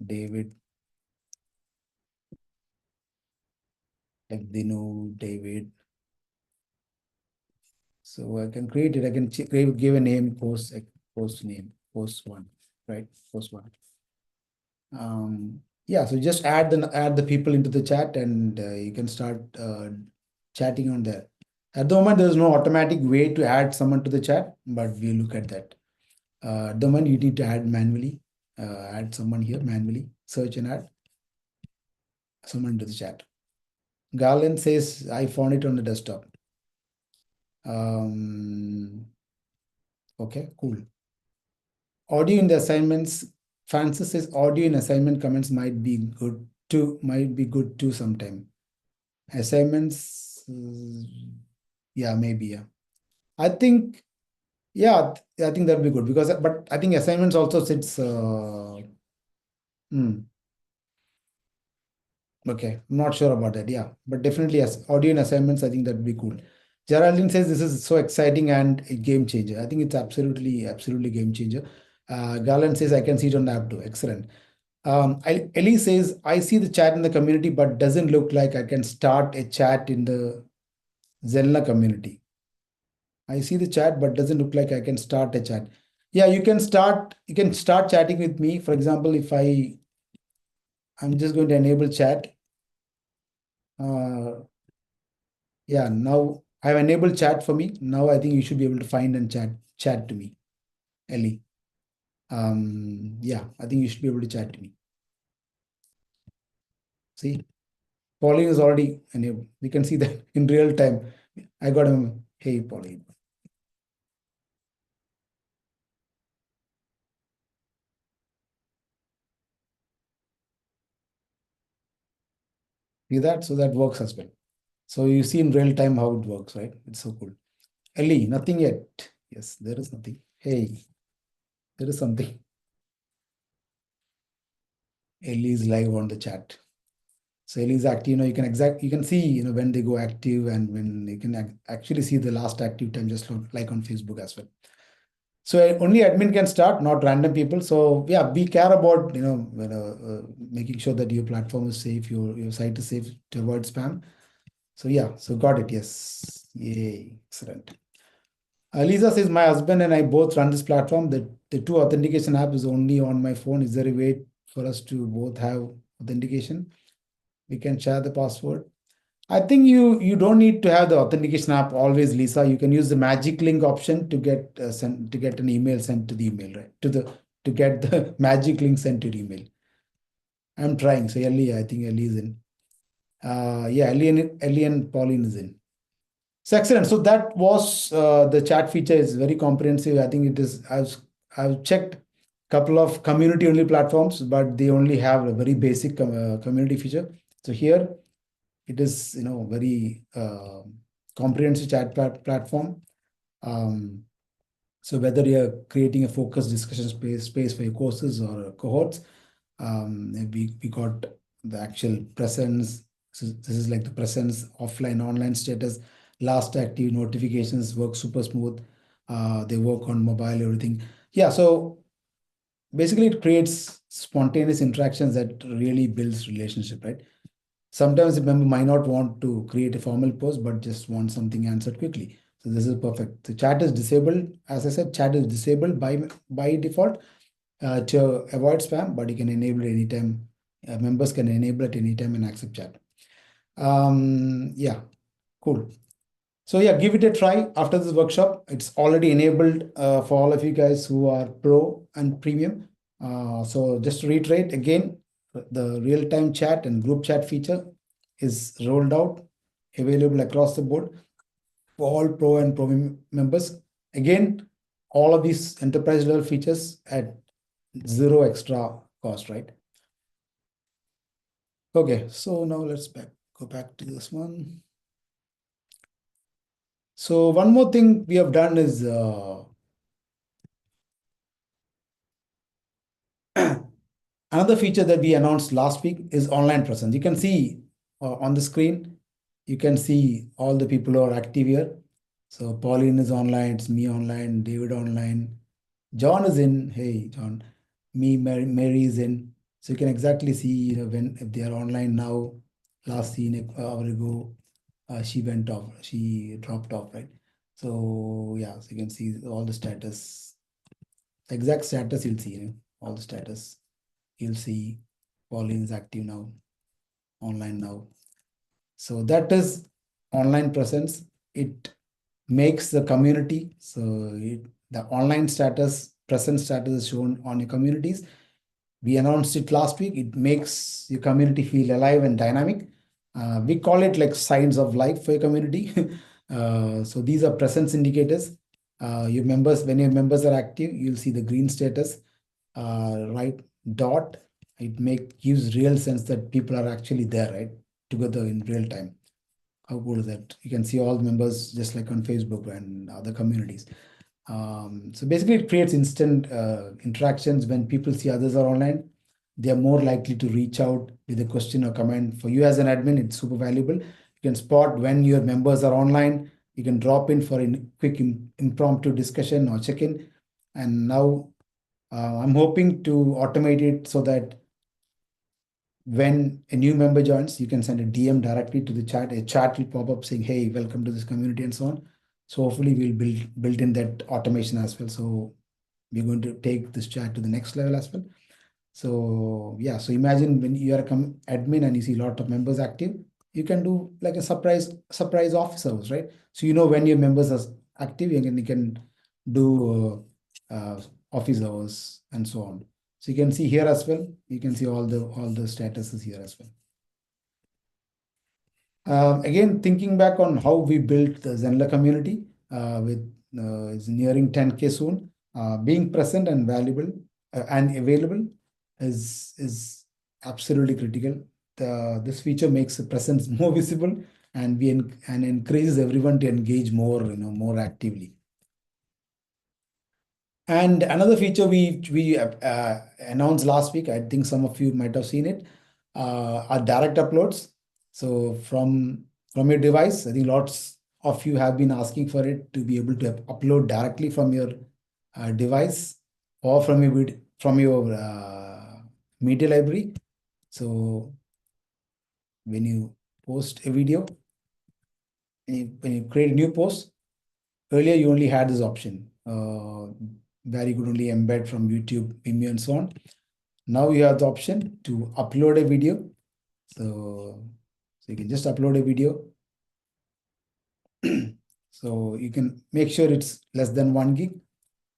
David, like they know David, So I can create it. I can give a name, post name, post one, right? Post one. Yeah, so just add the people into the chat, and you can start chatting on there. At the moment, there's no automatic way to add someone to the chat, but we'll look at that. At the moment, you need to add manually. Add someone here manually. Search and add someone to the chat. Garland says, I found it on the desktop. Okay, cool. Audio in the assignments. Francis says audio in assignment comments might be good too sometime. Assignments, yeah, maybe, yeah. I think, yeah, I think that'll be good because, but I think assignments also sits. Okay, I'm not sure about that. Yeah, but definitely yes, audio and assignments. I think that'd be cool. Geraldine says this is so exciting and a game changer. I think it's absolutely game changer. Garland says I can see it on the app too. Excellent. Ellie says I see the chat in the community, but doesn't look like I can start a chat in the Zenler community. I see the chat, but doesn't look like I can start a chat. Yeah, you can start chatting with me. For example, if I'm just going to enable chat. Yeah, now I've enabled chat for me. Now I think you should be able to find and chat to me, Ellie. Yeah, I think you should be able to chat to me. See, Pauline is already enabled. We can see that in real time. I got him. Hey, Pauline. See that? So that works as well. So you see in real time how it works, right? It's so cool. Ellie, nothing yet. Yes, there is nothing. Hey, there is something. Ellie is live on the chat. So Ellie is active. You can see when they go active, and when you can actually see the last active time, just like on Facebook as well. So only admin can start, not random people. So yeah, be care about making sure that your platform is safe, your site is safe to avoid spam. So yeah, so got it. Yes, yay, excellent. Lisa says my husband and I both run this platform. The two authentication app is only on my phone. Is there a way for us to both have authentication? We can share the password. I think you don't need to have the authentication app always, Lisa. You can use the magic link option to get an email sent to the email, right? To get the magic link sent to your email. I'm trying. So Ellie, I think Ellie is in. Yeah, Ellie and Pauline is in. So excellent. So that was the chat feature is very comprehensive. I think it is. I've checked a couple of community only platforms, but they only have a very basic community feature. So here it is, very comprehensive chat platform. So whether you're creating a focused discussion space for your courses or cohorts, we got the actual presence. So this is like the presence, offline, online status, last active notifications work super smooth. They work on mobile, everything. Yeah, so basically it creates spontaneous interactions that really builds relationship, right? Sometimes the member might not want to create a formal post, but just want something answered quickly. So this is perfect. The chat is disabled. As I said, chat is disabled by default to avoid spam, but you can enable it anytime. Members can enable it anytime and accept chat. Yeah, cool. So yeah, give it a try after this workshop. It's already enabled for all of you guys who are pro and premium. So just to reiterate again, the real-time chat and group chat feature is rolled out, available across the board for all pro and premium members. Again, all of these enterprise level features at zero extra cost, right? Okay, so now let's go back to this one. So one more thing we have done is another feature that we announced last week is online presence. You can see on the screen, you can see all the people who are active here. So Pauline is online, it's me online, David online, John is in. Hey, John. Me, Mary is in. So you can exactly see, if they are online now. Last seen an hour ago, she went off. She dropped off, right? So yeah, so you can see all the status, exact status you'll see, all the status. You'll see Pauline is active now, online now. So that is online presence. It makes the community. So the online status, present status is shown on your communities. We announced it last week. It makes your community feel alive and dynamic. We call it like signs of life for your community. So these are presence indicators. Your members, when your members are active, you'll see the green status, right dot. It gives real sense that people are actually there, right, together in real time. How cool is that? You can see all the members just like on Facebook and other communities. So basically, it creates instant interactions. When people see others are online, they are more likely to reach out with a question or comment. For you as an admin, it's super valuable. You can spot when your members are online. You can drop in for a quick impromptu discussion or check-in. And now I'm hoping to automate it so that when a new member joins, you can send a DM directly to the chat. A chat will pop up saying, "Hey, welcome to this community," and so on. So hopefully we'll build in that automation as well. So we're going to take this chat to the next level as well. So yeah, so imagine when you are a admin and you see a lot of members active, you can do like a surprise office hours, right? So you know when your members are active, you can do office hours and so on. So you can see here as well. You can see all the statuses here as well. Again, thinking back on how we built the Zenler community with it's nearing 10K soon. Being present and valuable and available is absolutely critical. This feature makes the presence more visible and encourages everyone to engage more, more actively. And another feature we announced last week, I think some of you might have seen it, are direct uploads. So from your device, I think lots of you have been asking for it to be able to upload directly from your device or from your media library. So when you post a video, when you create a new post, earlier you only had this option where you could only embed from YouTube, Vimeo, and so on. Now you have the option to upload a video. So you can just upload a video. So you can make sure it's less than 1 gig.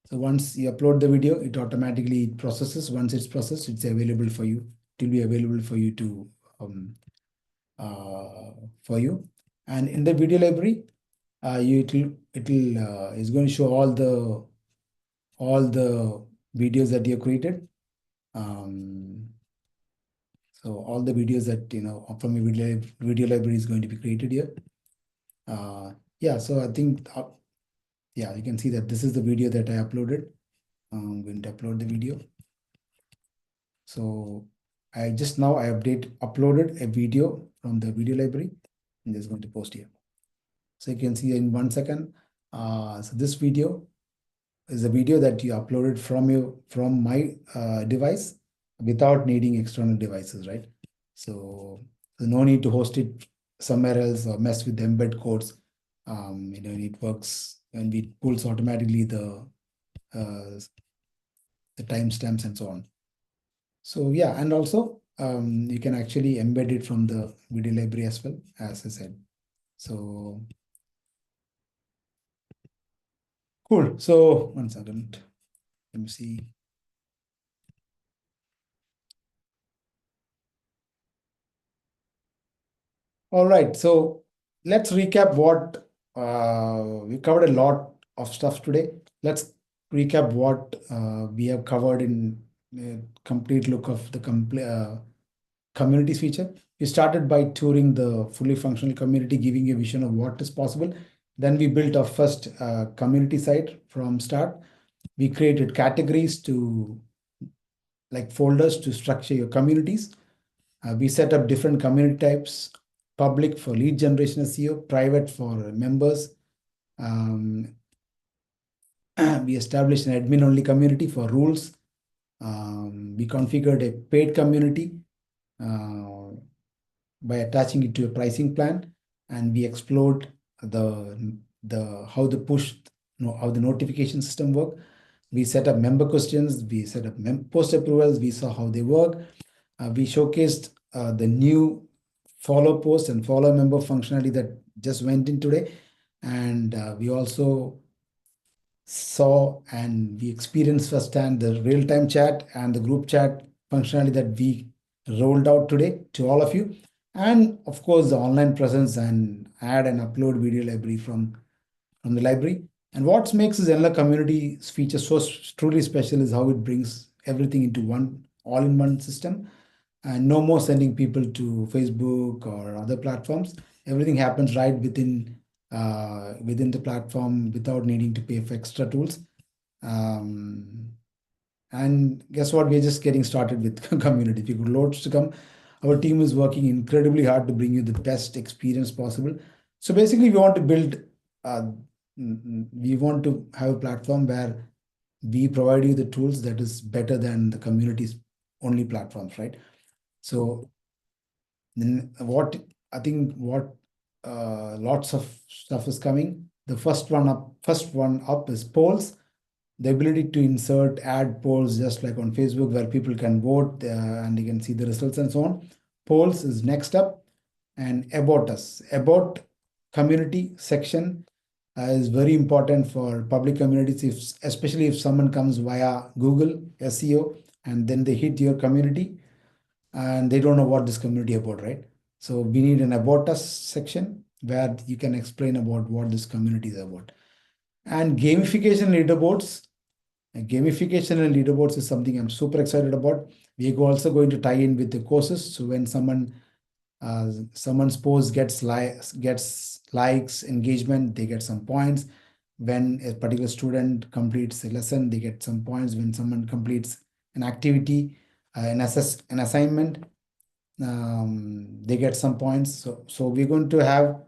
So once you upload the video, it automatically processes. Once it's processed, it's available for you. It will be available for you to And in the video library, it's going to show all the videos that you created. So all the videos that from your video library is going to be created here. Yeah, so I think yeah, you can see that this is the video that I uploaded. I'm going to upload the video. So I uploaded a video from the video library. I'm just going to post here. So you can see in 1 second. So this video is a video that you uploaded from my device without needing external devices, right? So no need to host it somewhere else or mess with the embed codes. It works and it pulls automatically the timestamps and so on. So yeah, and also you can actually embed it from the video library as well, as I said. So cool. So 1 second. Let me see. All right. So let's recap what we covered a lot of stuff today. Let's recap what we have covered in a complete look of the communities feature. We started by touring the fully functional community, giving a vision of what is possible. Then we built our first community site from start. We created categories like folders to structure your communities. We set up different community types: public for lead generation SEO, private for members. We established an admin-only community for rules. We configured a paid community by attaching it to a pricing plan, and we explored the how the push, how the notification system work. We set up member questions, we set up post approvals, we saw how they work. We showcased the new follow post and follow member functionality that just went in today. And we also saw and we experienced firsthand the real-time chat and the group chat functionality that we rolled out today to all of you. And of course, the online presence and add and upload video library from the library. And what makes the Zenler community feature so truly special is how it brings everything into one all-in-one system. And no more sending people to Facebook or other platforms. Everything happens right within the platform without needing to pay for extra tools. And guess what? We're just getting started with community. If you could loads to come, our team is working incredibly hard to bring you the best experience possible. So basically, we want to build, we want to have a platform where we provide you the tools that is better than the community's only platforms, right? So then what I think what lots of stuff is coming. The first one up is polls. The ability to insert, add polls just like on Facebook where people can vote and you can see the results and so on. Polls is next up. And about us, about community section is very important for public communities, especially if someone comes via Google SEO and then they hit your community and they don't know what this community about, right? So we need an about us section where you can explain about what this community is about. And gamification leaderboards. Gamification and leaderboards is something I'm super excited about. We're also going to tie in with the courses. So when someone's post gets likes, engagement, they get some points. When a particular student completes a lesson, they get some points. When someone completes an activity, an assignment, they get some points. So we're going to have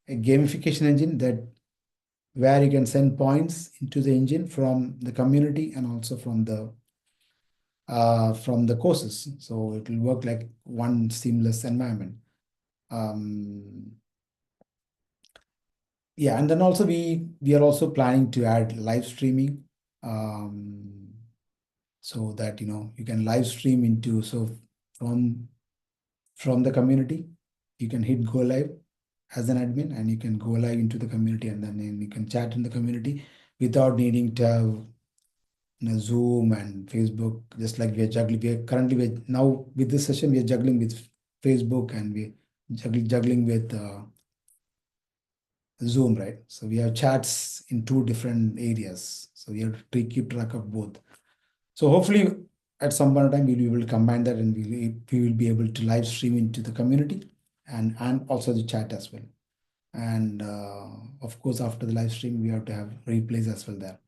a gamification engine that where you can send points into the engine from the community and also from the courses. So it will work like one seamless environment. Yeah, and then also we are also planning to add live streaming, so that you can live stream into from the community. You can hit go live as an admin and you can go live into the community and then you can chat in the community without needing to have Zoom and Facebook. Just like we are juggling, now with this session we are juggling with Facebook and we juggling with Zoom, right? So we have chats in two different areas. So we have to keep track of both. So hopefully at some point in time, we'll be able to combine that and we will be able to live stream into the community and also the chat as well. And of course, after the live stream, we have to have replays as well there.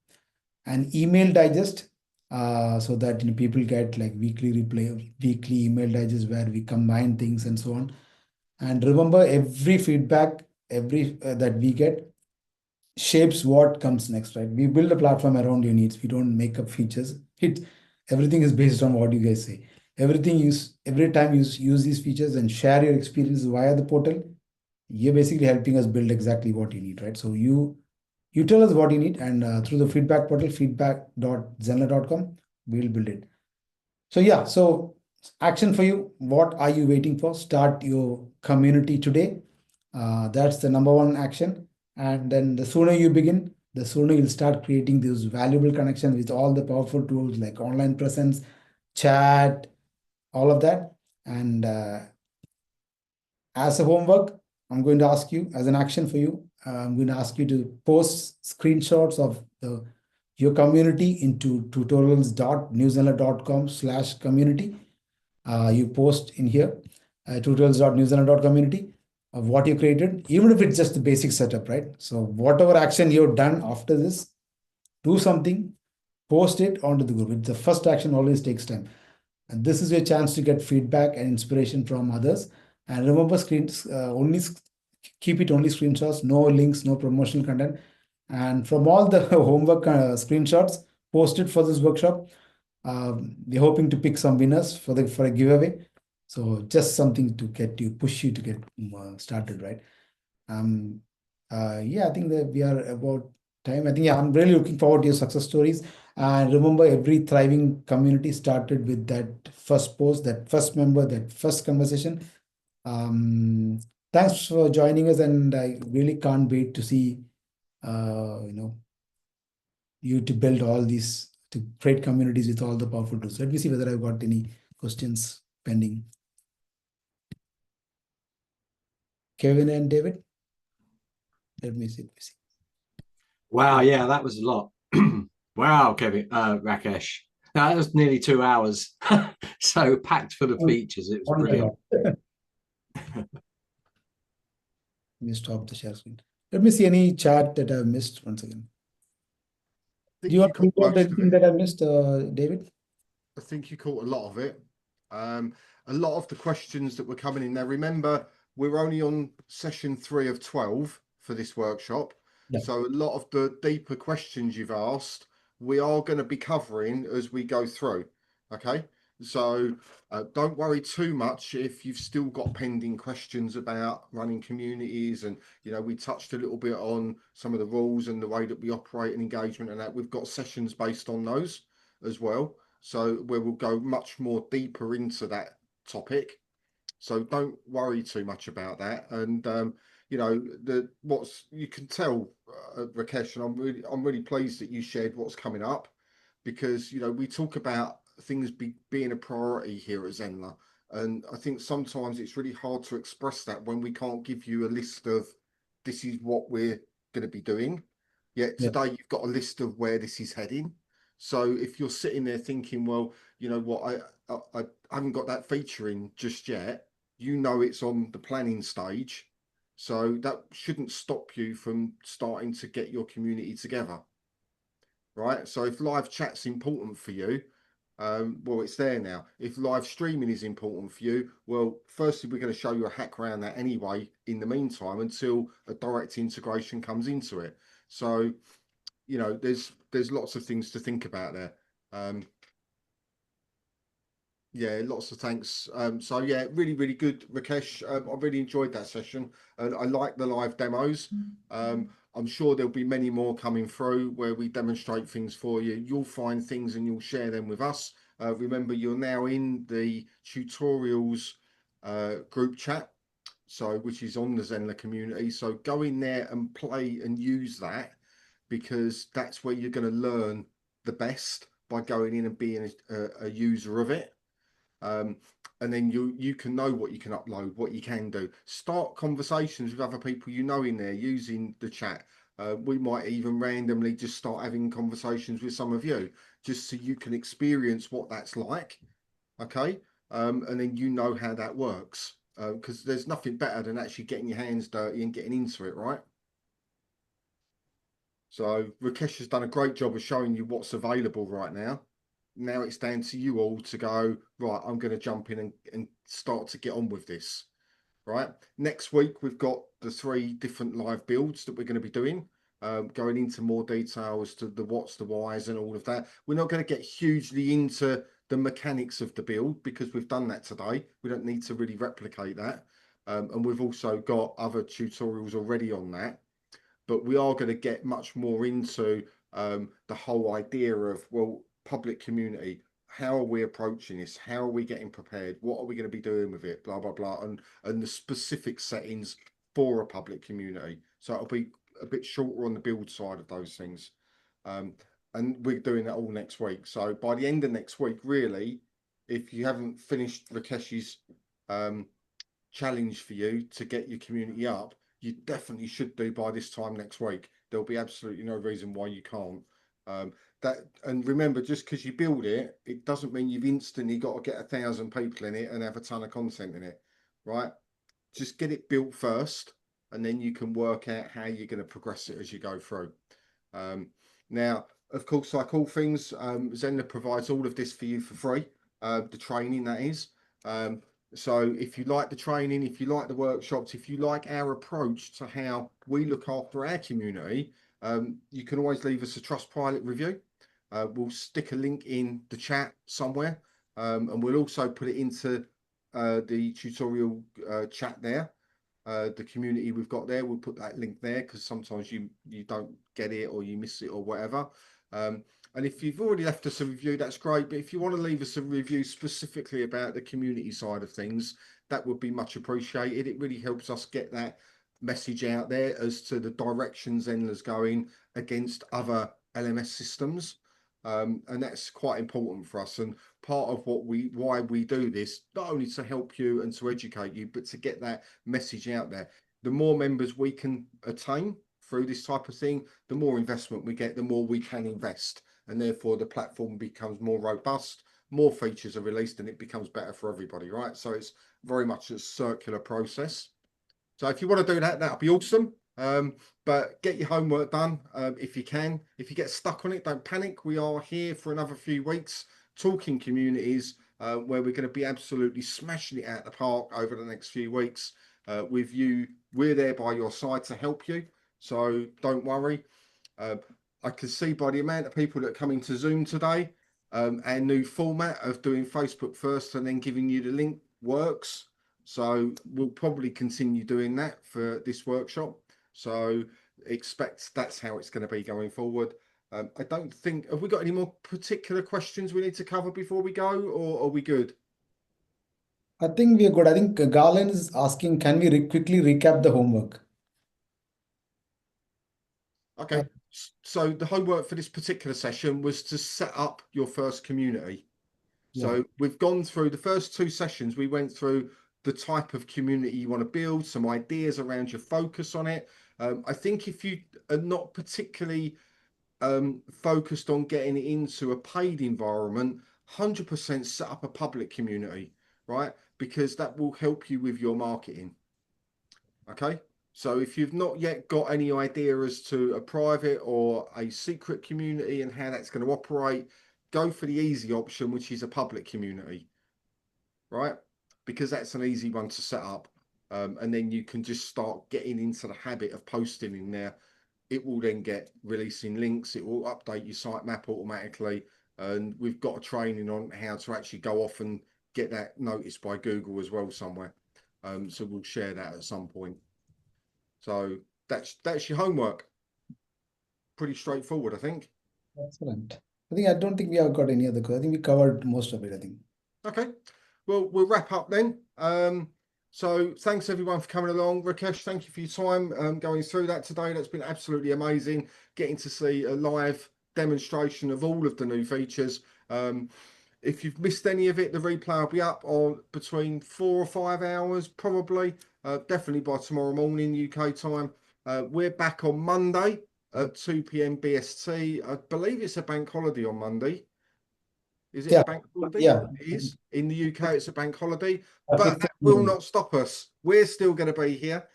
And email digest, so that people get like weekly email digest where we combine things and so on. And remember, every feedback, that we get shapes what comes next, right? We build a platform around your needs. We don't make up features. Everything is based on what you guys say. Every time you use these features and share your experiences via the portal, you're basically helping us build exactly what you need, right? So you tell us what you need, and through the feedback portal, feedback.zenler.com, we'll build it. So yeah, so action for you. What are you waiting for? Start your community today. That's the number one action. And then the sooner you begin, the sooner you'll start creating those valuable connections with all the powerful tools like online presence, chat, all of that. And as a homework, I'm going to ask you, as an action for you, I'm going to ask you to post screenshots of your community into tutorials.newzenler.com/community. You post in here, tutorials.newzenler.community of what you created, even if it's just the basic setup, right? So whatever action you've done after this, do something, post it onto the group. The first action always takes time. And this is your chance to get feedback and inspiration from others. And remember, keep it only screenshots, no links, no promotional content. And from all the homework screenshots posted for this workshop, we're hoping to pick some winners for a giveaway. So just something to push you to get started, right? Yeah, I think that we are about time. I think I'm really looking forward to your success stories. And remember, every thriving community started with that first post, that first member, that first conversation. Um, Thanks for joining us, and I really can't wait to see, you know, you to build all these to create communities with all the powerful tools. Let me see whether I've got any questions pending. Kevin and David. Let me see. Wow, yeah, that was a lot. Wow, Kevin, Rakesh. Now, that was nearly 2 hours. So packed full of features. It was brilliant. Let me stop the share screen. Let me see any chat that I've missed once again. Do you want to report anything that I missed, David? I think you caught a lot of it. A lot of the questions that were coming in now, remember, we're only on session 3 of 12 for this workshop. Yeah. So a lot of the deeper questions you've asked, we are going to be covering as we go through. Okay. So don't worry too much if you've still got pending questions about running communities. And, you know, we touched a little bit on some of the rules and the way that we operate and engagement and that. We've got sessions based on those as well. So where we'll go much more deeper into that topic. So don't worry too much about that. And you know, you can tell, Rakesh, and I'm really pleased that you shared what's coming up, because you know we talk about things being a priority here at Zenler, and I think sometimes it's really hard to express that when we can't give you a list of this is what we're going to be doing. Yet today you've got a list of where this is heading. So if you're sitting there thinking, well, you know what, I haven't got that feature in just yet, you know it's on the planning stage. So that shouldn't stop you from starting to get your community together. Right. So if live chat's important for you, well, it's there now. If live streaming is important for you, well, firstly, we're going to show you a hack around that anyway, in the meantime, until a direct integration comes into it. So, you know, there's lots of things to think about there. Yeah, lots of thanks. So yeah, really, really good, Rakesh. I really enjoyed that session, and I like the live demos. I'm sure there'll be many more coming through where we demonstrate things for you. You'll find things and you'll share them with us. Remember, you're now in the tutorials group chat, so which is on the Zenler community. So go in there and play and use that, because that's where you're going to learn the best, by going in and being a user of it. And then you can know what you can upload, what you can do. Start conversations with other people you know in there using the chat. We might even randomly just start having conversations with some of you, just so you can experience what that's like. Okay. And then you know how that works, because there's nothing better than actually getting your hands dirty and getting into it, right? So Rakesh has done a great job of showing you what's available right now. Now it's down to you all to go, right, I'm going to jump in and start to get on with this. Right. Next week, we've got the 3 different live builds that we're going to be doing, going into more detail as to the what's, the whys and all of that. We're not going to get hugely into the mechanics of the build, because we've done that today. We don't need to really replicate that. And we've also got other tutorials already on that. But we are going to get much more into the whole idea of, well, public community, how are we approaching this, how are we getting prepared, what are we going to be doing with it, blah blah blah, and the specific settings for a public community. So it'll be a bit shorter on the build side of those things, and we're doing that all next week. So by the end of next week, really, if you haven't finished Rakesh's challenge for you to get your community up, you definitely should do by this time next week. There'll be absolutely no reason why you can't. And remember, just because you build it, it doesn't mean you've instantly got to get 1,000 people in it and have a ton of content in it, right? Just get it built first, and then you can work out how you're going to progress it as you go through. Now, of course, like all things, Zenler provides all of this for you for free, the training, that is. So if you like the training, if you like the workshops, if you like our approach to how we look after our community, you can always leave us a Trustpilot review. We'll stick a link in the chat somewhere, and we'll also put it into the tutorial chat there. the community we've got there. We'll put that link there because sometimes you don't get it or you miss it or whatever. And if you've already left us a review, that's great. But if you want to leave us a review specifically about the community side of things, that would be much appreciated. It really helps us get that message out there as to the direction Zenler's going against other LMS systems. And that's quite important for us. And part of why we do this, not only to help you and to educate you, but to get that message out there. The more members we can attain through this type of thing, the more investment we get, the more we can invest. And therefore the platform becomes more robust, more features are released, and it becomes better for everybody, right? So it's very much a circular process. So if you want to do that, that'll be awesome. But get your homework done if you can. If you get stuck on it, don't panic. We are here for another few weeks talking communities where we're going to be absolutely smashing it out the park over the next few weeks with you. We're there by your side to help you. So don't worry. I can see by the amount of people that are coming to Zoom today, our new format of doing Facebook first and then giving you the link works. So we'll probably continue doing that for this workshop. So expect that's how it's going to be going forward. I don't think, have we got any more particular questions we need to cover before we go, or are we good? I think we are good. I think Garland is asking, can we quickly recap the homework? Okay, so the homework for this particular session was to set up your first community. So we've gone through the first 2 sessions. We went through the type of community you want to build, some ideas around your focus on it. I think if you are not particularly focused on getting it into a paid environment, 100% set up a public community, right? Because that will help you with your marketing. Okay. So if you've not yet got any idea as to a private or a secret community and how that's going to operate, go for the easy option, which is a public community, right? Because that's an easy one to set up. And then you can just start getting into the habit of posting in there. It will then get releasing links. It will update your sitemap automatically. And we've got a training on how to actually go off and get that noticed by Google as well somewhere. So we'll share that at some point. So that's your homework. Pretty straightforward, I think. Excellent. I don't think we have got any other questions. I think we covered most of it, I think. Okay. Well, we'll wrap up then. So thanks everyone for coming along. Rakesh, thank you for your time going through that today. That's been absolutely amazing, getting to see a live demonstration of all of the new features. If you've missed any of it, the replay will be up on between 4 or 5 hours, probably, definitely by tomorrow morning UK time. We're back on Monday at 2 p.m. BST. I believe it's a bank holiday on Monday. Is it a bank holiday? Yeah. It is. In the UK, it's a bank holiday, but that will not stop us. We're still going to be here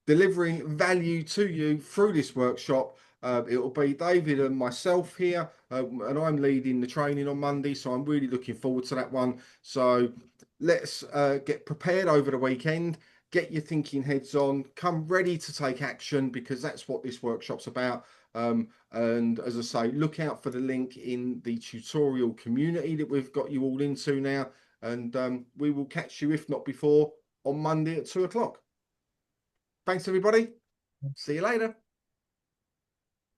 delivering value to you through this workshop. It will be David and myself here, and I'm leading the training on Monday, so I'm really looking forward to that one. So let's get prepared over the weekend, get your thinking heads on, come ready to take action, because that's what this workshop's about. And as I say, look out for the link in the tutorial community that we've got you all into now, and we will catch you, if not before, on Monday at 2 o'clock. Thanks everybody. See you later.